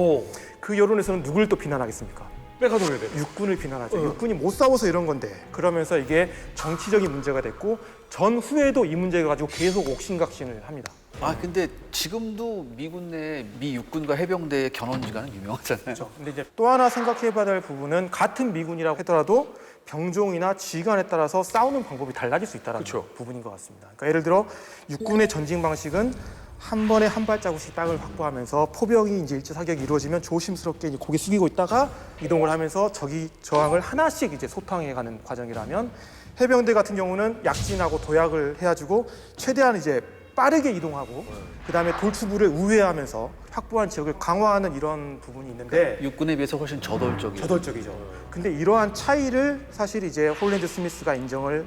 그 여론에서는 누굴 또 비난하겠습니까? 메가노를 돼. 육군을 비난하죠. 육군이 못 싸워서 이런 건데. 그러면서 이게 정치적인 문제가 됐고 전후에도 이 문제 가지고 계속 옥신각신을 합니다. 근데 지금도 미군 내 미 육군과 해병대의 견원지가는 유명하잖아요. 그렇죠. 근데 이제 또 하나 생각해봐야 될 부분은 같은 미군이라고 하더라도 병종이나 지휘관에 따라서 싸우는 방법이 달라질 수 있다는 부분인 것 같습니다. 그러니까 예를 들어 육군의 전징 방식은 한 번에 한 발자국씩 땅을 확보하면서 포병이 이제 일제 사격이 이루어지면 조심스럽게 이제 고개 숙이고 있다가 이동을 하면서 적이 저항을 하나씩 이제 소탕해가는 과정이라면 해병대 같은 경우는 약진하고 도약을 해가지고 최대한 이제 빠르게 이동하고 그다음에 돌투부를 우회하면서 확보한 지역을 강화하는 이런 부분이 있는데 육군에 비해서 훨씬 저돌적이에요. 저돌적이죠. 근데 이러한 차이를 사실 이제 홀랜드 스미스가 인정을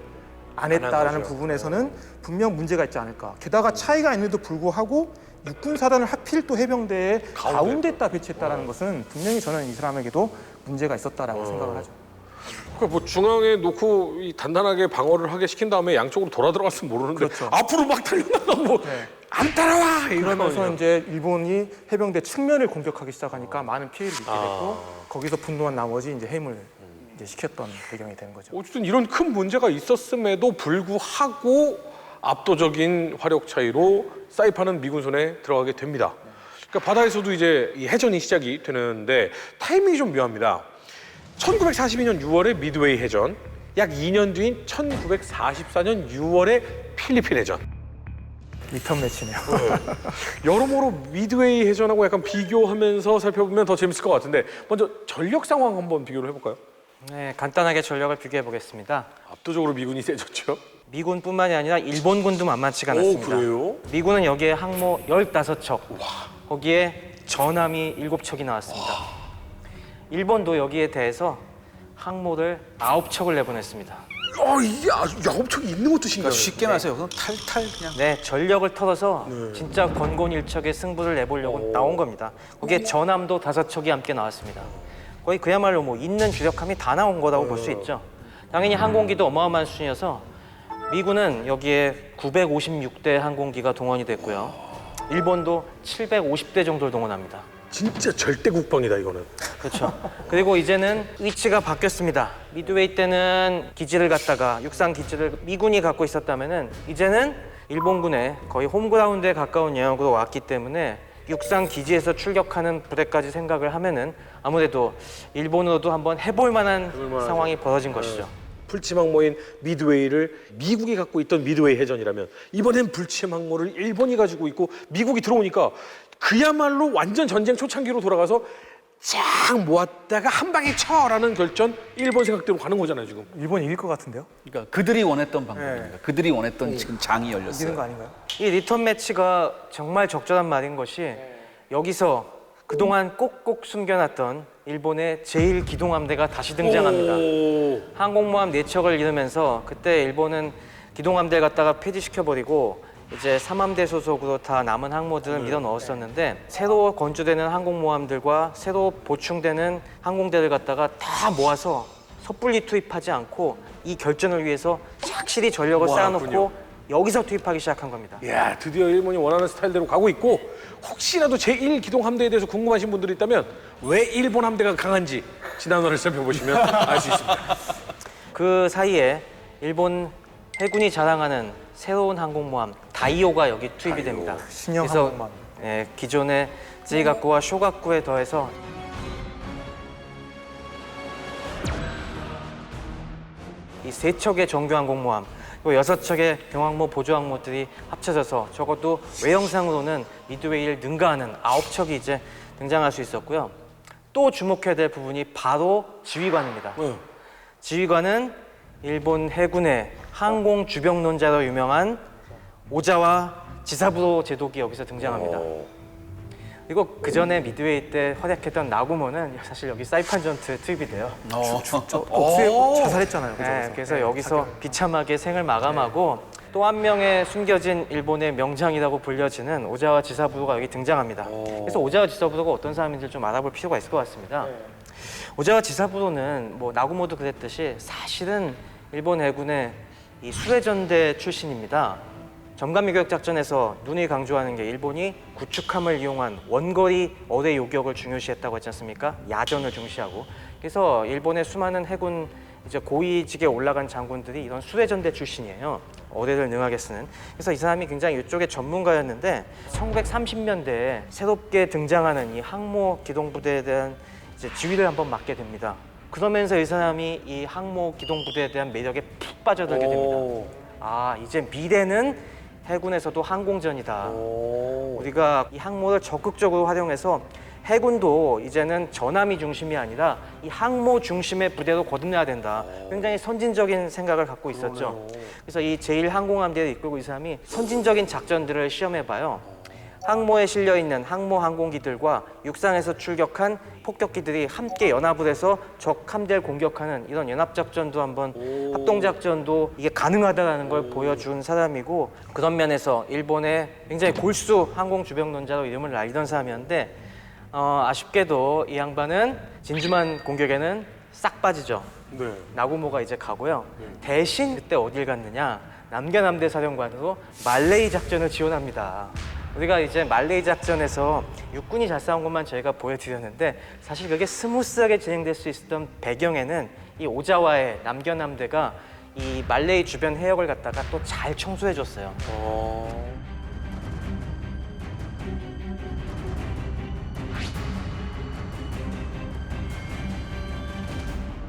안 했다라는 거죠. 부분에서는 분명 문제가 있지 않을까. 게다가 차이가 있는데도 불구하고 육군 사단을 하필 또 해병대의 가운데에다 배치했다라는 것은 분명히 저는 이 사람에게도 문제가 있었다라고 생각을 하죠. 그러니까 뭐 중앙에 놓고 이 단단하게 방어를 하게 시킨 다음에 양쪽으로 돌아 들어갔으면 모르는데 그렇죠. 앞으로 막 달려나가 뭐 안 따라와 그러면서 이러면서 이제 일본이 해병대 측면을 공격하기 시작하니까 많은 피해를 입게 됐고 거기서 분노한 나머지 이제 해임을 이제 시켰던 배경이 되는 거죠. 어쨌든 이런 큰 문제가 있었음에도 불구하고 압도적인 화력 차이로 사이판은 미군 손에 들어가게 됩니다. 그러니까 바다에서도 이제 이 해전이 시작이 되는데 타이밍이 좀 묘합니다. 1942년 6월에 미드웨이 해전, 약 2년 뒤인 1944년 6월에 필리핀 해전. 리턴 매치네요. 여러모로 미드웨이 해전하고 약간 비교하면서 살펴보면 더 재밌을 것 같은데 먼저 전력 상황 한번 비교를 해볼까요? 네, 간단하게 전력을 비교해 보겠습니다. 압도적으로 미군이 세졌죠. 미군뿐만이 아니라 일본군도 만만치가 않았습니다. 그래요? 미군은 여기에 항모 15척, 거기에 전함이 7척이 나왔습니다. 일본도 여기에 대해서 항모를 9척을 내보냈습니다. 이게 아주 야곱척이 있는 것도 신기해요. 그러니까 쉽게 말해서 그냥 탈탈 그냥. 네, 전력을 털어서 진짜 건곤일척의 승부를 내보려고 나온 겁니다. 거기에 전함도 5척이 함께 나왔습니다. 거의 그야말로 뭐 있는 주력함이 다 나온 거라고 볼 수 있죠. 당연히 항공기도 어마어마한 수준이어서 미군은 여기에 956대 항공기가 동원이 됐고요. 일본도 750대 정도를 동원합니다. 진짜 절대 국방이다 이거는. 그렇죠. 그리고 이제는 위치가 바뀌었습니다. 미드웨이 때는 기지를 갖다가 육상 기지를 미군이 갖고 있었다면은 이제는 일본군의 거의 홈그라운드에 가까운 영역으로 왔기 때문에 육상 기지에서 출격하는 부대까지 생각을 하면은 아무래도 일본으로도 한번 해볼 만한 상황이 벌어진 것이죠. 불침 항모인 미드웨이를 미국이 갖고 있던 미드웨이 해전이라면 이번엔 불침 항모를 일본이 가지고 있고 미국이 들어오니까 그야말로 완전 전쟁 초창기로 돌아가서 쫙 모았다가 한 방에 쳐라는 결전 일본 생각대로 가는 거잖아요 지금. 일본 이길 것 같은데요? 그러니까 그들이 원했던 방법입니다. 그들이 원했던 지금 장이 이기는 거 열렸어요. 아닌가요? 이 리턴 매치가 정말 적절한 말인 것이 여기서 그동안 꼭꼭 숨겨놨던 일본의 제1기동함대가 다시 등장합니다. 항공모함 4척을 잃으면서 그때 일본은 기동함대를 갖다가 폐지시켜버리고 이제 3함대 소속으로 다 남은 항모들을 밀어 넣었었는데 새로 건조되는 항공모함들과 새로 보충되는 항공대를 갖다가 다 모아서 섣불리 투입하지 않고 이 결전을 위해서 확실히 전력을 쌓아놓고 여기서 투입하기 시작한 겁니다. 이야, 드디어 일본이 원하는 스타일대로 가고 있고 혹시라도 제1기동 함대에 대해서 궁금하신 분들이 있다면 왜 일본 함대가 강한지 지난화를 살펴보시면 알 수 있습니다. 그 사이에 일본 해군이 자랑하는 새로운 항공모함 다이오가 여기 투입이 됩니다. 신형 그래서 항공모함. 기존의 쯔이가쿠와 쇼가쿠에 더해서 이 3척의 정규 항공모함 그리고 6척의 경항모 보조항모들이 합쳐져서 적어도 외형상으로는 미드웨이를 능가하는 9척이 이제 등장할 수 있었고요. 또 주목해야 될 부분이 바로 지휘관입니다. 지휘관은 일본 해군의 항공 주병론자로 유명한 오자와 지사부로 제독이 여기서 등장합니다. 그리고 그 전에 미드웨이 때 활약했던 나구모는 사실 여기 사이판 전투에 투입이 돼요. 억수에 자살했잖아요. 그죠? 네, 그래서 여기서 비참하게 생을 마감하고 또 한 명의 숨겨진 일본의 명장이라고 불려지는 오자와 지사부로가 여기 등장합니다. 그래서 오자와 지사부로가 어떤 사람인지 좀 알아볼 필요가 있을 것 같습니다. 오자와 지사부로는 뭐 나구모도 그랬듯이 사실은 일본 해군의 이 수레전대 출신입니다. 점감미교역 작전에서 눈이 강조하는 게 일본이 구축함을 이용한 원거리 어뢰 요격을 중요시했다고 했지 않습니까? 야전을 중시하고. 그래서 일본의 수많은 해군 이제 고위직에 올라간 장군들이 이런 수레전대 출신이에요. 어뢰를 능하게 쓰는. 그래서 이 사람이 굉장히 이쪽의 전문가였는데 1930년대에 새롭게 등장하는 이 항모 기동부대에 대한 이제 지휘를 한번 맡게 됩니다. 그러면서 이 사람이 이 항모 기동부대에 대한 매력에 푹 빠져들게 됩니다. 아, 이제 미래는 해군에서도 항공전이다. 우리가 이 항모를 적극적으로 활용해서 해군도 이제는 전함이 중심이 아니라 이 항모 중심의 부대로 거듭나야 된다. 굉장히 선진적인 생각을 갖고 있었죠. 그래서 이 제1항공함대를 이끌고 이 사람이 선진적인 작전들을 시험해봐요. 항모에 실려있는 항모 항공기들과 육상에서 출격한 폭격기들이 함께 연합을 해서 적 함대를 공격하는 이런 연합작전도 한번 합동작전도 이게 가능하다는 걸 보여준 사람이고, 그런 면에서 일본의 굉장히 골수 항공주병론자로 이름을 알리던 사람이었는데, 아쉽게도 이 양반은 진주만 공격에는 싹 빠지죠. 네. 나고모가 이제 가고요. 대신 그때 어딜 갔느냐? 남견함대 사령관으로 말레이 작전을 지원합니다. 우리가 이제 말레이 작전에서 육군이 잘 싸운 것만 저희가 보여드렸는데, 사실 그게 스무스하게 진행될 수 있었던 배경에는 이 오자와의 남견함대가 이 말레이 주변 해역을 갖다가 또 잘 청소해줬어요.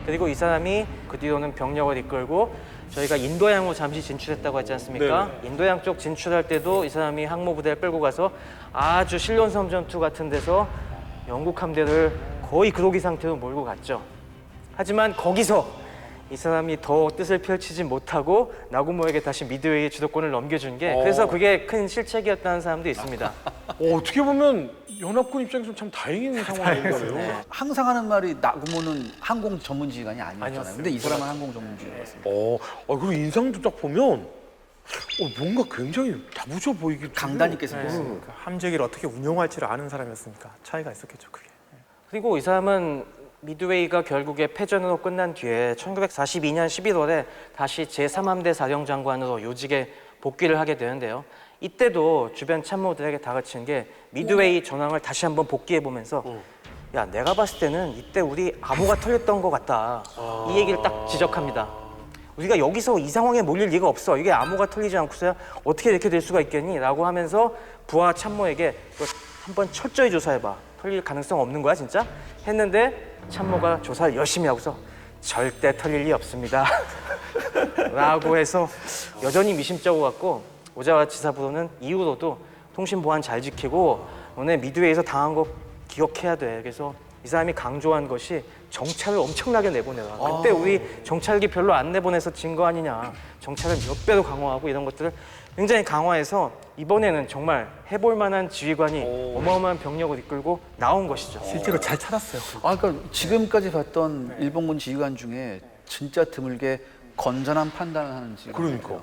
그리고 이 사람이 그 뒤로는 병력을 이끌고 저희가 인도양으로 잠시 진출했다고 했지 않습니까? 네. 인도양 쪽 진출할 때도 이 사람이 항모 부대를 끌고 가서 아주 신론섬 전투 같은 데서 영국 함대를 거의 그로기 상태로 몰고 갔죠. 하지만 거기서 이 사람이 더 뜻을 펼치지 못하고 나고모에게 다시 미드웨이 주도권을 넘겨준 게, 그래서 그게 큰 실책이었다는 사람도 있습니다. 어떻게 보면 연합군 입장에서는 참 다행인 상황이네요. 항상 하는 말이 나고모는 항공 전문 지휘관이 아니었잖아요. 아니었어요. 근데 이 사람은 항공 전문 지휘관이었습니다. 그리고 인상도 딱 보면 뭔가 굉장히 다부져 보이기 강단 있게 생겼어요. 그러니까 함재기를 어떻게 운용할지를 아는 사람이었으니까 차이가 있었겠죠, 그게. 그리고 이 사람은 미드웨이가 결국에 패전으로 끝난 뒤에 1942년 11월에 다시 제3함대 사령장관으로 요직에 복귀를 하게 되는데요. 이때도 주변 참모들에게 다그친 게 미드웨이 전황을 다시 한번 복귀해보면서 야, 내가 봤을 때는 이때 우리 암호가 털렸던 것 같다. 이 얘기를 딱 지적합니다. 우리가 여기서 이 상황에 몰릴 리가 없어. 이게 암호가 털리지 않고서야 어떻게 이렇게 될 수가 있겠니? 라고 하면서 부하 참모에게 이거 한번 철저히 조사해봐. 털릴 가능성 없는 거야 진짜? 했는데 참모가 조사를 열심히 하고서 절대 털릴 리 없습니다. 라고 해서 여전히 미심쩍어 갖고 오자와 지사부로는 이후로도 통신 보안 잘 지키고 너네 미드웨이에서 당한 거 기억해야 돼. 그래서 이 사람이 강조한 것이 정찰을 엄청나게 내보내라. 그때 우리 정찰기 별로 안 내보내서 진 거 아니냐. 정찰을 몇 배로 강화하고 이런 것들을 굉장히 강화해서 이번에는 정말 해볼 만한 지휘관이 어마어마한 병력을 이끌고 나온 것이죠. 실제로 잘 찾았어요. 그러니까 지금까지 봤던 일본군 지휘관 중에 진짜 드물게 건전한 판단을 하는 지휘관. 그러니까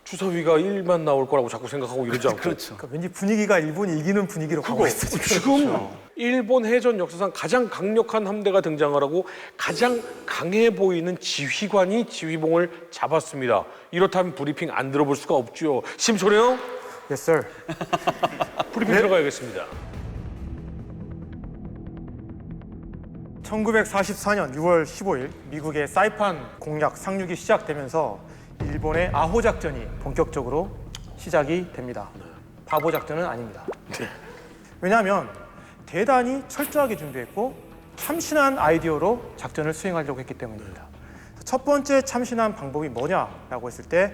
주사위가 1만 나올 거라고 자꾸 생각하고 이러지 않고. 그렇죠. 그러니까 왠지 분위기가 일본이 이기는 분위기로 가고 있어. 지금 일본 해전 역사상 가장 강력한 함대가 등장을 하고 가장 강해 보이는 지휘관이 지휘봉을 잡았습니다. 이렇다면 브리핑 안 들어볼 수가 없죠. 심소령 Yes, sir. 브리핑 들어가야겠습니다. 1944년 6월 15일 미국의 사이판 공략 상륙이 시작되면서 일본의 아호 작전이 본격적으로 시작이 됩니다. 바보 작전은 아닙니다. 왜냐하면 대단히 철저하게 준비했고 참신한 아이디어로 작전을 수행하려고 했기 때문입니다. 첫 번째 참신한 방법이 뭐냐라고 했을 때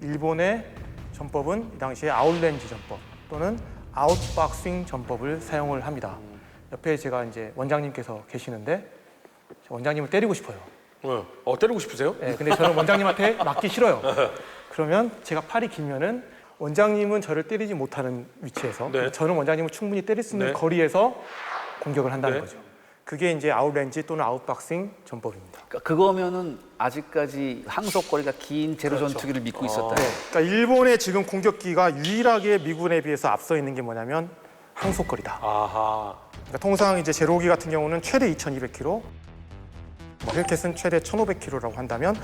일본의 전법은 이 당시에 아웃렌지 전법 또는 아웃박싱 전법을 사용을 합니다. 옆에 제가 이제 원장님께서 계시는데 원장님을 때리고 싶어요. 때리고 싶으세요? 네, 근데 저는 원장님한테 맞기 싫어요. 그러면 제가 팔이 길면은 원장님은 저를 때리지 못하는 위치에서 네. 저는 원장님을 충분히 때릴 수 있는 네. 거리에서 공격을 한다는 네. 거죠. 그게 이제 아웃렌지 또는 아웃박싱 전법입니다. 그러니까 그거면은 아직까지 항속거리가 긴 제로 전투기를 믿고 있었다. 그러니까 일본의 지금 공격기가 유일하게 미군에 비해서 앞서 있는 게 뭐냐면 항속거리다. 아하. 그러니까 통상 이제 제로기 같은 경우는 최대 2,200km, 헬켓은 최대 1,500km라고 한다면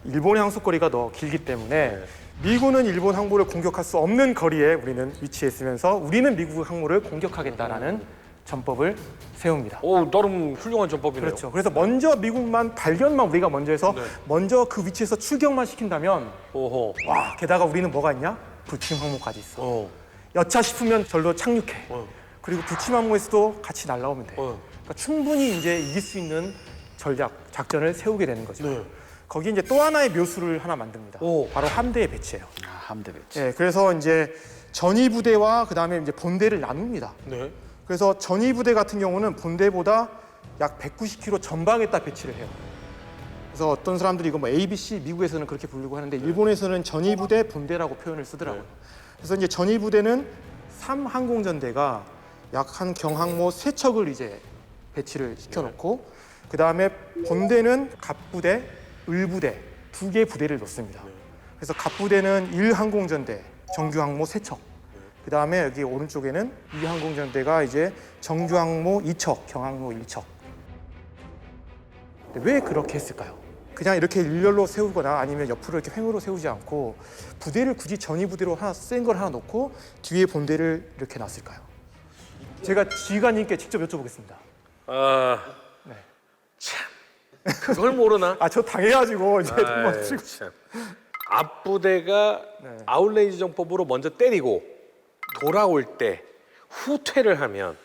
일본의 항속거리가 더 길기 때문에 미군은 일본 항모를 공격할 수 없는 거리에 우리는 위치해 있으면서 우리는 미국 항모를 공격하겠다라는 전법을 세웁니다. 나름 훌륭한 전법이네요. 그렇죠. 그래서 먼저 미국만 발견만 우리가 먼저 해서 먼저 그 위치에서 출격만 시킨다면 오호. 와, 게다가 우리는 뭐가 있냐? 불침 항모까지 있어. 여차 싶으면 절로 착륙해. 그리고 불침 항모에서도 같이 날아오면 돼. 그러니까 충분히 이제 이길 수 있는 전략, 작전을 세우게 되는 거죠. 거기 이제 또 하나의 묘수를 하나 만듭니다. 바로 함대의 배치예요. 함대 배치. 예, 그래서 이제 전위 부대와 그다음에 이제 본대를 나눕니다. 네. 그래서 전위 부대 같은 경우는 본대보다 약 190km 전방에다 배치를 해요. 그래서 어떤 사람들이 이거 뭐 ABC 미국에서는 그렇게 부르고 하는데 일본에서는 전위 부대 본대라고 표현을 쓰더라고요. 그래서 이제 전위 부대는 3항공전대가 약 한 경항모 3척을 이제 배치를 시켜놓고 그 다음에 본대는 갑부대, 을부대 2개 부대를 놓습니다. 그래서 갑부대는 1항공전대, 정규항모 3척. 그 다음에 여기 오른쪽에는 2항공전대가 이제 정규항모 2척, 경항모 1척. 왜 그렇게 했을까요? 그냥 이렇게 일렬로 세우거나 아니면 옆으로 이렇게 횡으로 세우지 않고 부대를 굳이 전위 부대로 하나 센 걸 하나 놓고 뒤에 본대를 이렇게 놨을까요? 제가 지휘관님께 직접 여쭤보겠습니다. 아, 참 그걸 모르나? 저 당해가지고 이제 아이, 참. 앞부대가 아웃레인지 정법으로 먼저 때리고 돌아올 때 후퇴를 하면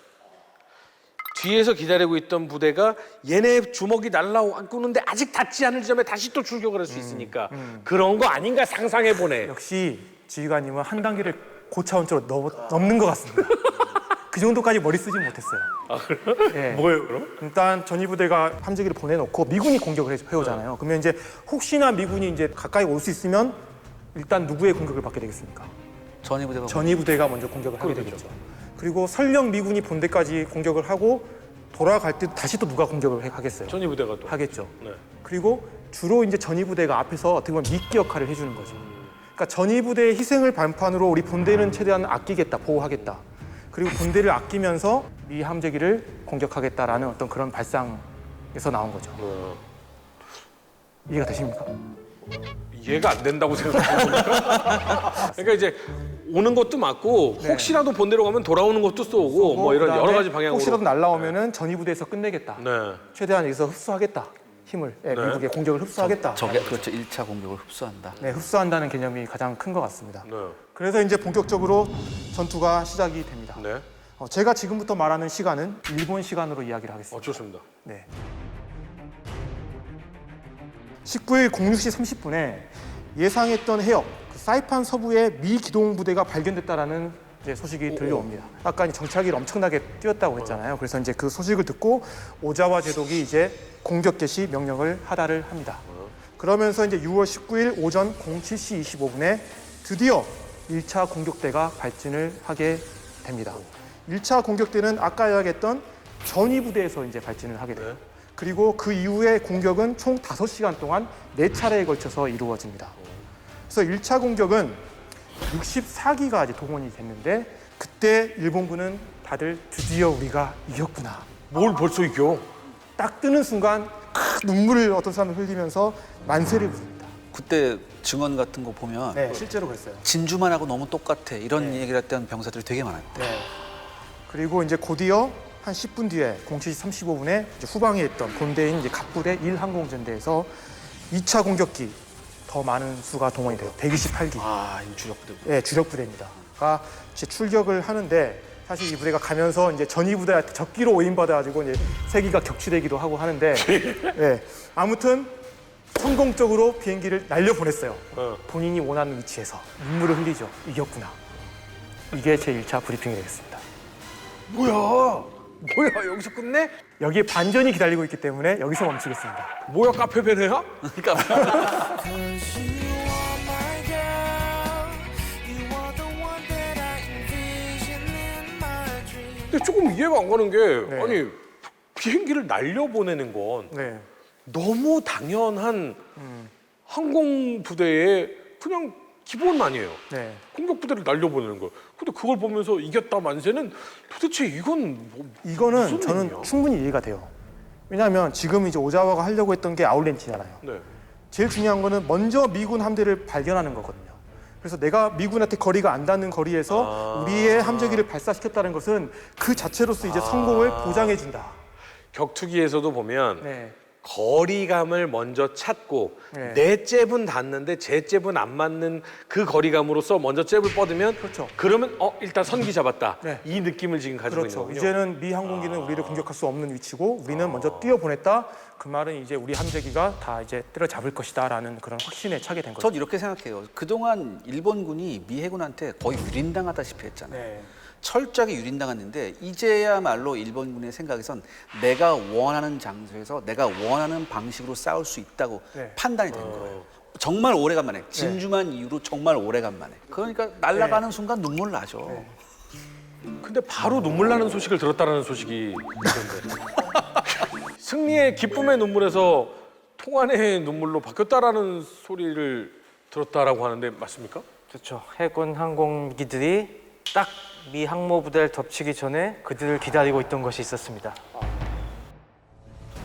뒤에서 기다리고 있던 부대가 얘네 주먹이 날라오는데 아직 닿지 않을 지점에 다시 또 출격을 할 수 있으니까 그런 거 아닌가 상상해 보네. 역시 지휘관님은 한 단계를 고차원적으로 넘는 것 같습니다. 그 정도까지 머리 쓰지 못했어요. 아 그래요? 예. 뭐예요 그럼? 일단 전위 부대가 함재기를 보내놓고 미군이 공격을 해오잖아요. 그러면 이제 혹시나 미군이 이제 가까이 올 수 있으면 일단 누구의 공격을 받게 되겠습니까? 전위 부대가 전위 부대가 먼저 공격을 하게 되겠죠. 그리고 설령 미군이 본대까지 공격을 하고 돌아갈 때 다시 또 누가 공격을 하겠어요? 전위 부대가 또 하겠죠. 네. 그리고 주로 이제 전위 부대가 앞에서 어떻게 보면 미끼 역할을 해주는 거죠. 그러니까 전위 부대의 희생을 반판으로 우리 본대는 최대한 아끼겠다, 보호하겠다. 그리고 본대를 아끼면서 미 함재기를 공격하겠다라는 어떤 그런 발상에서 나온 거죠. 이해가 되십니까? 이해가 안 된다고 생각합니다. 그러니까 이제 오는 것도 맞고 혹시라도 본대로 가면 돌아오는 것도 쏘고 뭐 이런 그다음에 여러 가지 방향으로. 혹시라도 날라오면은 전위 부대에서 끝내겠다. 네. 최대한 여기서 흡수하겠다. 힘을 미국의 공격을 흡수하겠다. 저게 그렇죠. 1차 공격을 흡수한다. 네, 흡수한다는 개념이 가장 큰 것 같습니다. 네. 그래서 이제 본격적으로 전투가 시작이 됩니다. 네. 제가 지금부터 말하는 시간은 일본 시간으로 이야기를 하겠습니다. 좋습니다. 네. 19일 06시 30분에 예상했던 해역 사이판 서부에 미 기동 부대가 발견됐다라는 이제 소식이 들려옵니다. 아까 정찰기를 엄청나게 띄웠다고 했잖아요. 그래서 이제 그 소식을 듣고 오자와 제독이 이제 공격 개시 명령을 하달을 합니다. 그러면서 이제 6월 19일 오전 07시 25분에 드디어 1차 공격대가 발진을 하게 됩니다. 1차 공격대는 아까 이야기했던 전위 부대에서 이제 발진을 하게 돼요. 그리고 그 이후에 공격은 총 5시간 동안 4차례에 걸쳐서 이루어집니다. 그래서 1차 공격은 64기가 이제 동원이 됐는데 그때 일본군은 다들 드디어 우리가 이겼구나. 뭘 벌써 이겨? 딱 뜨는 순간 눈물을 어떤 사람은 흘리면서 만세를 부릅니다. 그때 증언 같은 거 보면 네, 실제로 그랬어요. 진주만 하고 너무 똑같아 이런 얘기를 했던 병사들이 되게 많았대. 네. 그리고 이제 곧이어 한 10분 뒤에 07시 35분에 이제 후방에 있던 본대인 이제 갑부대 1항공전대에서 2차 공격기 더 많은 수가 동원이 돼요. 128기. 아, 이 주력 부대. 네, 주력 부대입니다. 가 이제 출격을 하는데 사실 이 부대가 가면서 이제 전위 부대한테 적기로 오인받아가지고 이제 세기가 격추되기도 하고 하는데, 네, 아무튼 성공적으로 비행기를 날려 보냈어요. 본인이 원하는 위치에서 눈물을 흘리죠. 이겼구나. 이게 제 1차 브리핑이 되겠습니다. 뭐야 여기서 끝내? 여기에 반전이 기다리고 있기 때문에 여기서 멈추겠습니다. 뭐야 카페 베네야? 그러니까 근데 조금 이해가 안 가는 게 네. 아니 비행기를 날려보내는 건 네, 너무 당연한 항공 부대의 그냥 기본 아니에요. 네. 공격 부대를 날려보내는 거. 근데 그걸 보면서 이겼다 만세는 도대체 이건 이거는 무슨 저는 의미야? 충분히 이해가 돼요. 왜냐하면 지금 이제 오자와가 하려고 했던 게 아웃렌치잖아요. 네. 제일 중요한 거는 먼저 미군 함대를 발견하는 거거든요. 그래서 내가 미군한테 거리가 안 닿는 거리에서 우리의 함재기를 발사시켰다는 것은 그 자체로서 이제 성공을 보장해 준다. 격투기에서도 보면 네. 거리감을 먼저 찾고 네. 내 잽은 닿는데 제 잽은 안 맞는 그 거리감으로서 먼저 잽을 뻗으면 그렇죠. 그러면 일단 선기 잡았다. 네. 이 느낌을 지금 가지고 그렇죠. 있는 거군요. 이제는 미 항공기는 우리를 공격할 수 없는 위치고 우리는 먼저 뛰어보냈다. 그 말은 이제 우리 함재기가 다 이제 때려잡을 것이다라는 그런 확신에 차게 된 거죠. 전 이렇게 생각해요. 그동안 일본군이 미 해군한테 거의 유린당하다시피 했잖아요. 네. 철저하게 유린당했는데 이제야말로 일본군의 생각에선 내가 원하는 장소에서 내가 원하는 방식으로 싸울 수 있다고 네. 판단이 된 거예요. 정말 오래간만에 진주만 이후로 정말 오래간만에. 그러니까 날아가는 순간 눈물 나죠. 근데 바로 눈물 나는 소식을 들었다라는 소식이 있던데. 승리의 기쁨의 눈물에서 통안의 눈물로 바뀌었다라는 소리를 들었다라고 하는데 맞습니까? 그렇죠. 해군 항공기들이 딱 미 항모 부대를 덮치기 전에 그들을 기다리고 있던 것이 있었습니다.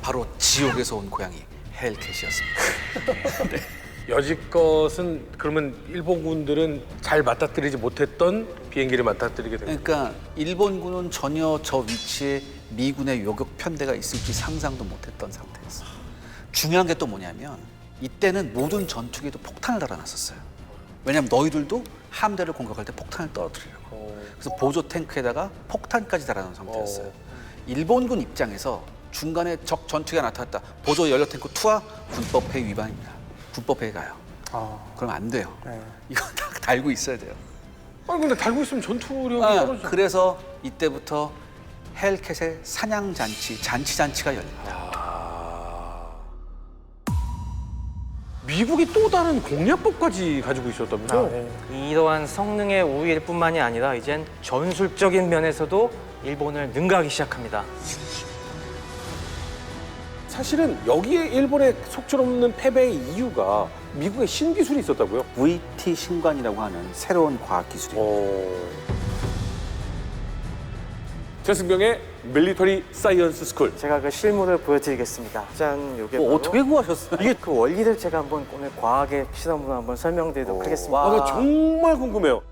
바로 지옥에서 온 고양이 헬캣이었습니다. 여지껏은 그러면 일본군들은 잘 맞닥뜨리지 못했던 비행기를 맞닥뜨리게 된 거예요. 그러니까 일본군은 전혀 저 위치에 미군의 요격 편대가 있을지 상상도 못했던 상태였어요. 중요한 게 또 뭐냐면 이때는 모든 전투기에도 폭탄을 달아놨었어요. 왜냐하면 너희들도 함대를 공격할 때 폭탄을 떨어뜨리려고. 그래서 보조 탱크에다가 폭탄까지 달아놓은 상태였어요. 일본군 입장에서 중간에 적 전투기가 나타났다. 보조 연료 탱크 투하 군법회의 위반입니다. 군법회의 가요. 그럼 안 돼요. 네. 이거 다 달고 있어야 돼요. 아니 근데 달고 있으면 전투력이 떨어지죠. 그래서 이때부터 헬캣의 사냥 잔치가 열립니다. 미국이 또 다른 공략법까지 가지고 있었다면서요? 네. 이러한 성능의 우위일 뿐만이 아니라 이젠 전술적인 면에서도 일본을 능가하기 시작합니다. 사실은 여기에 일본의 속절없는 패배의 이유가 미국의 신기술이 있었다고요? VT 신관이라고 하는 새로운 과학 기술이에요. 최승병의 밀리터리 사이언스 스쿨. 제가 그 실물을 보여드리겠습니다. 짠, 요게 바로 어떻게 구하셨어요? 이게 그 원리를 제가 한번 오늘 과학의 실험으로 한번 설명드리도록 하겠습니다. 나 정말 궁금해요.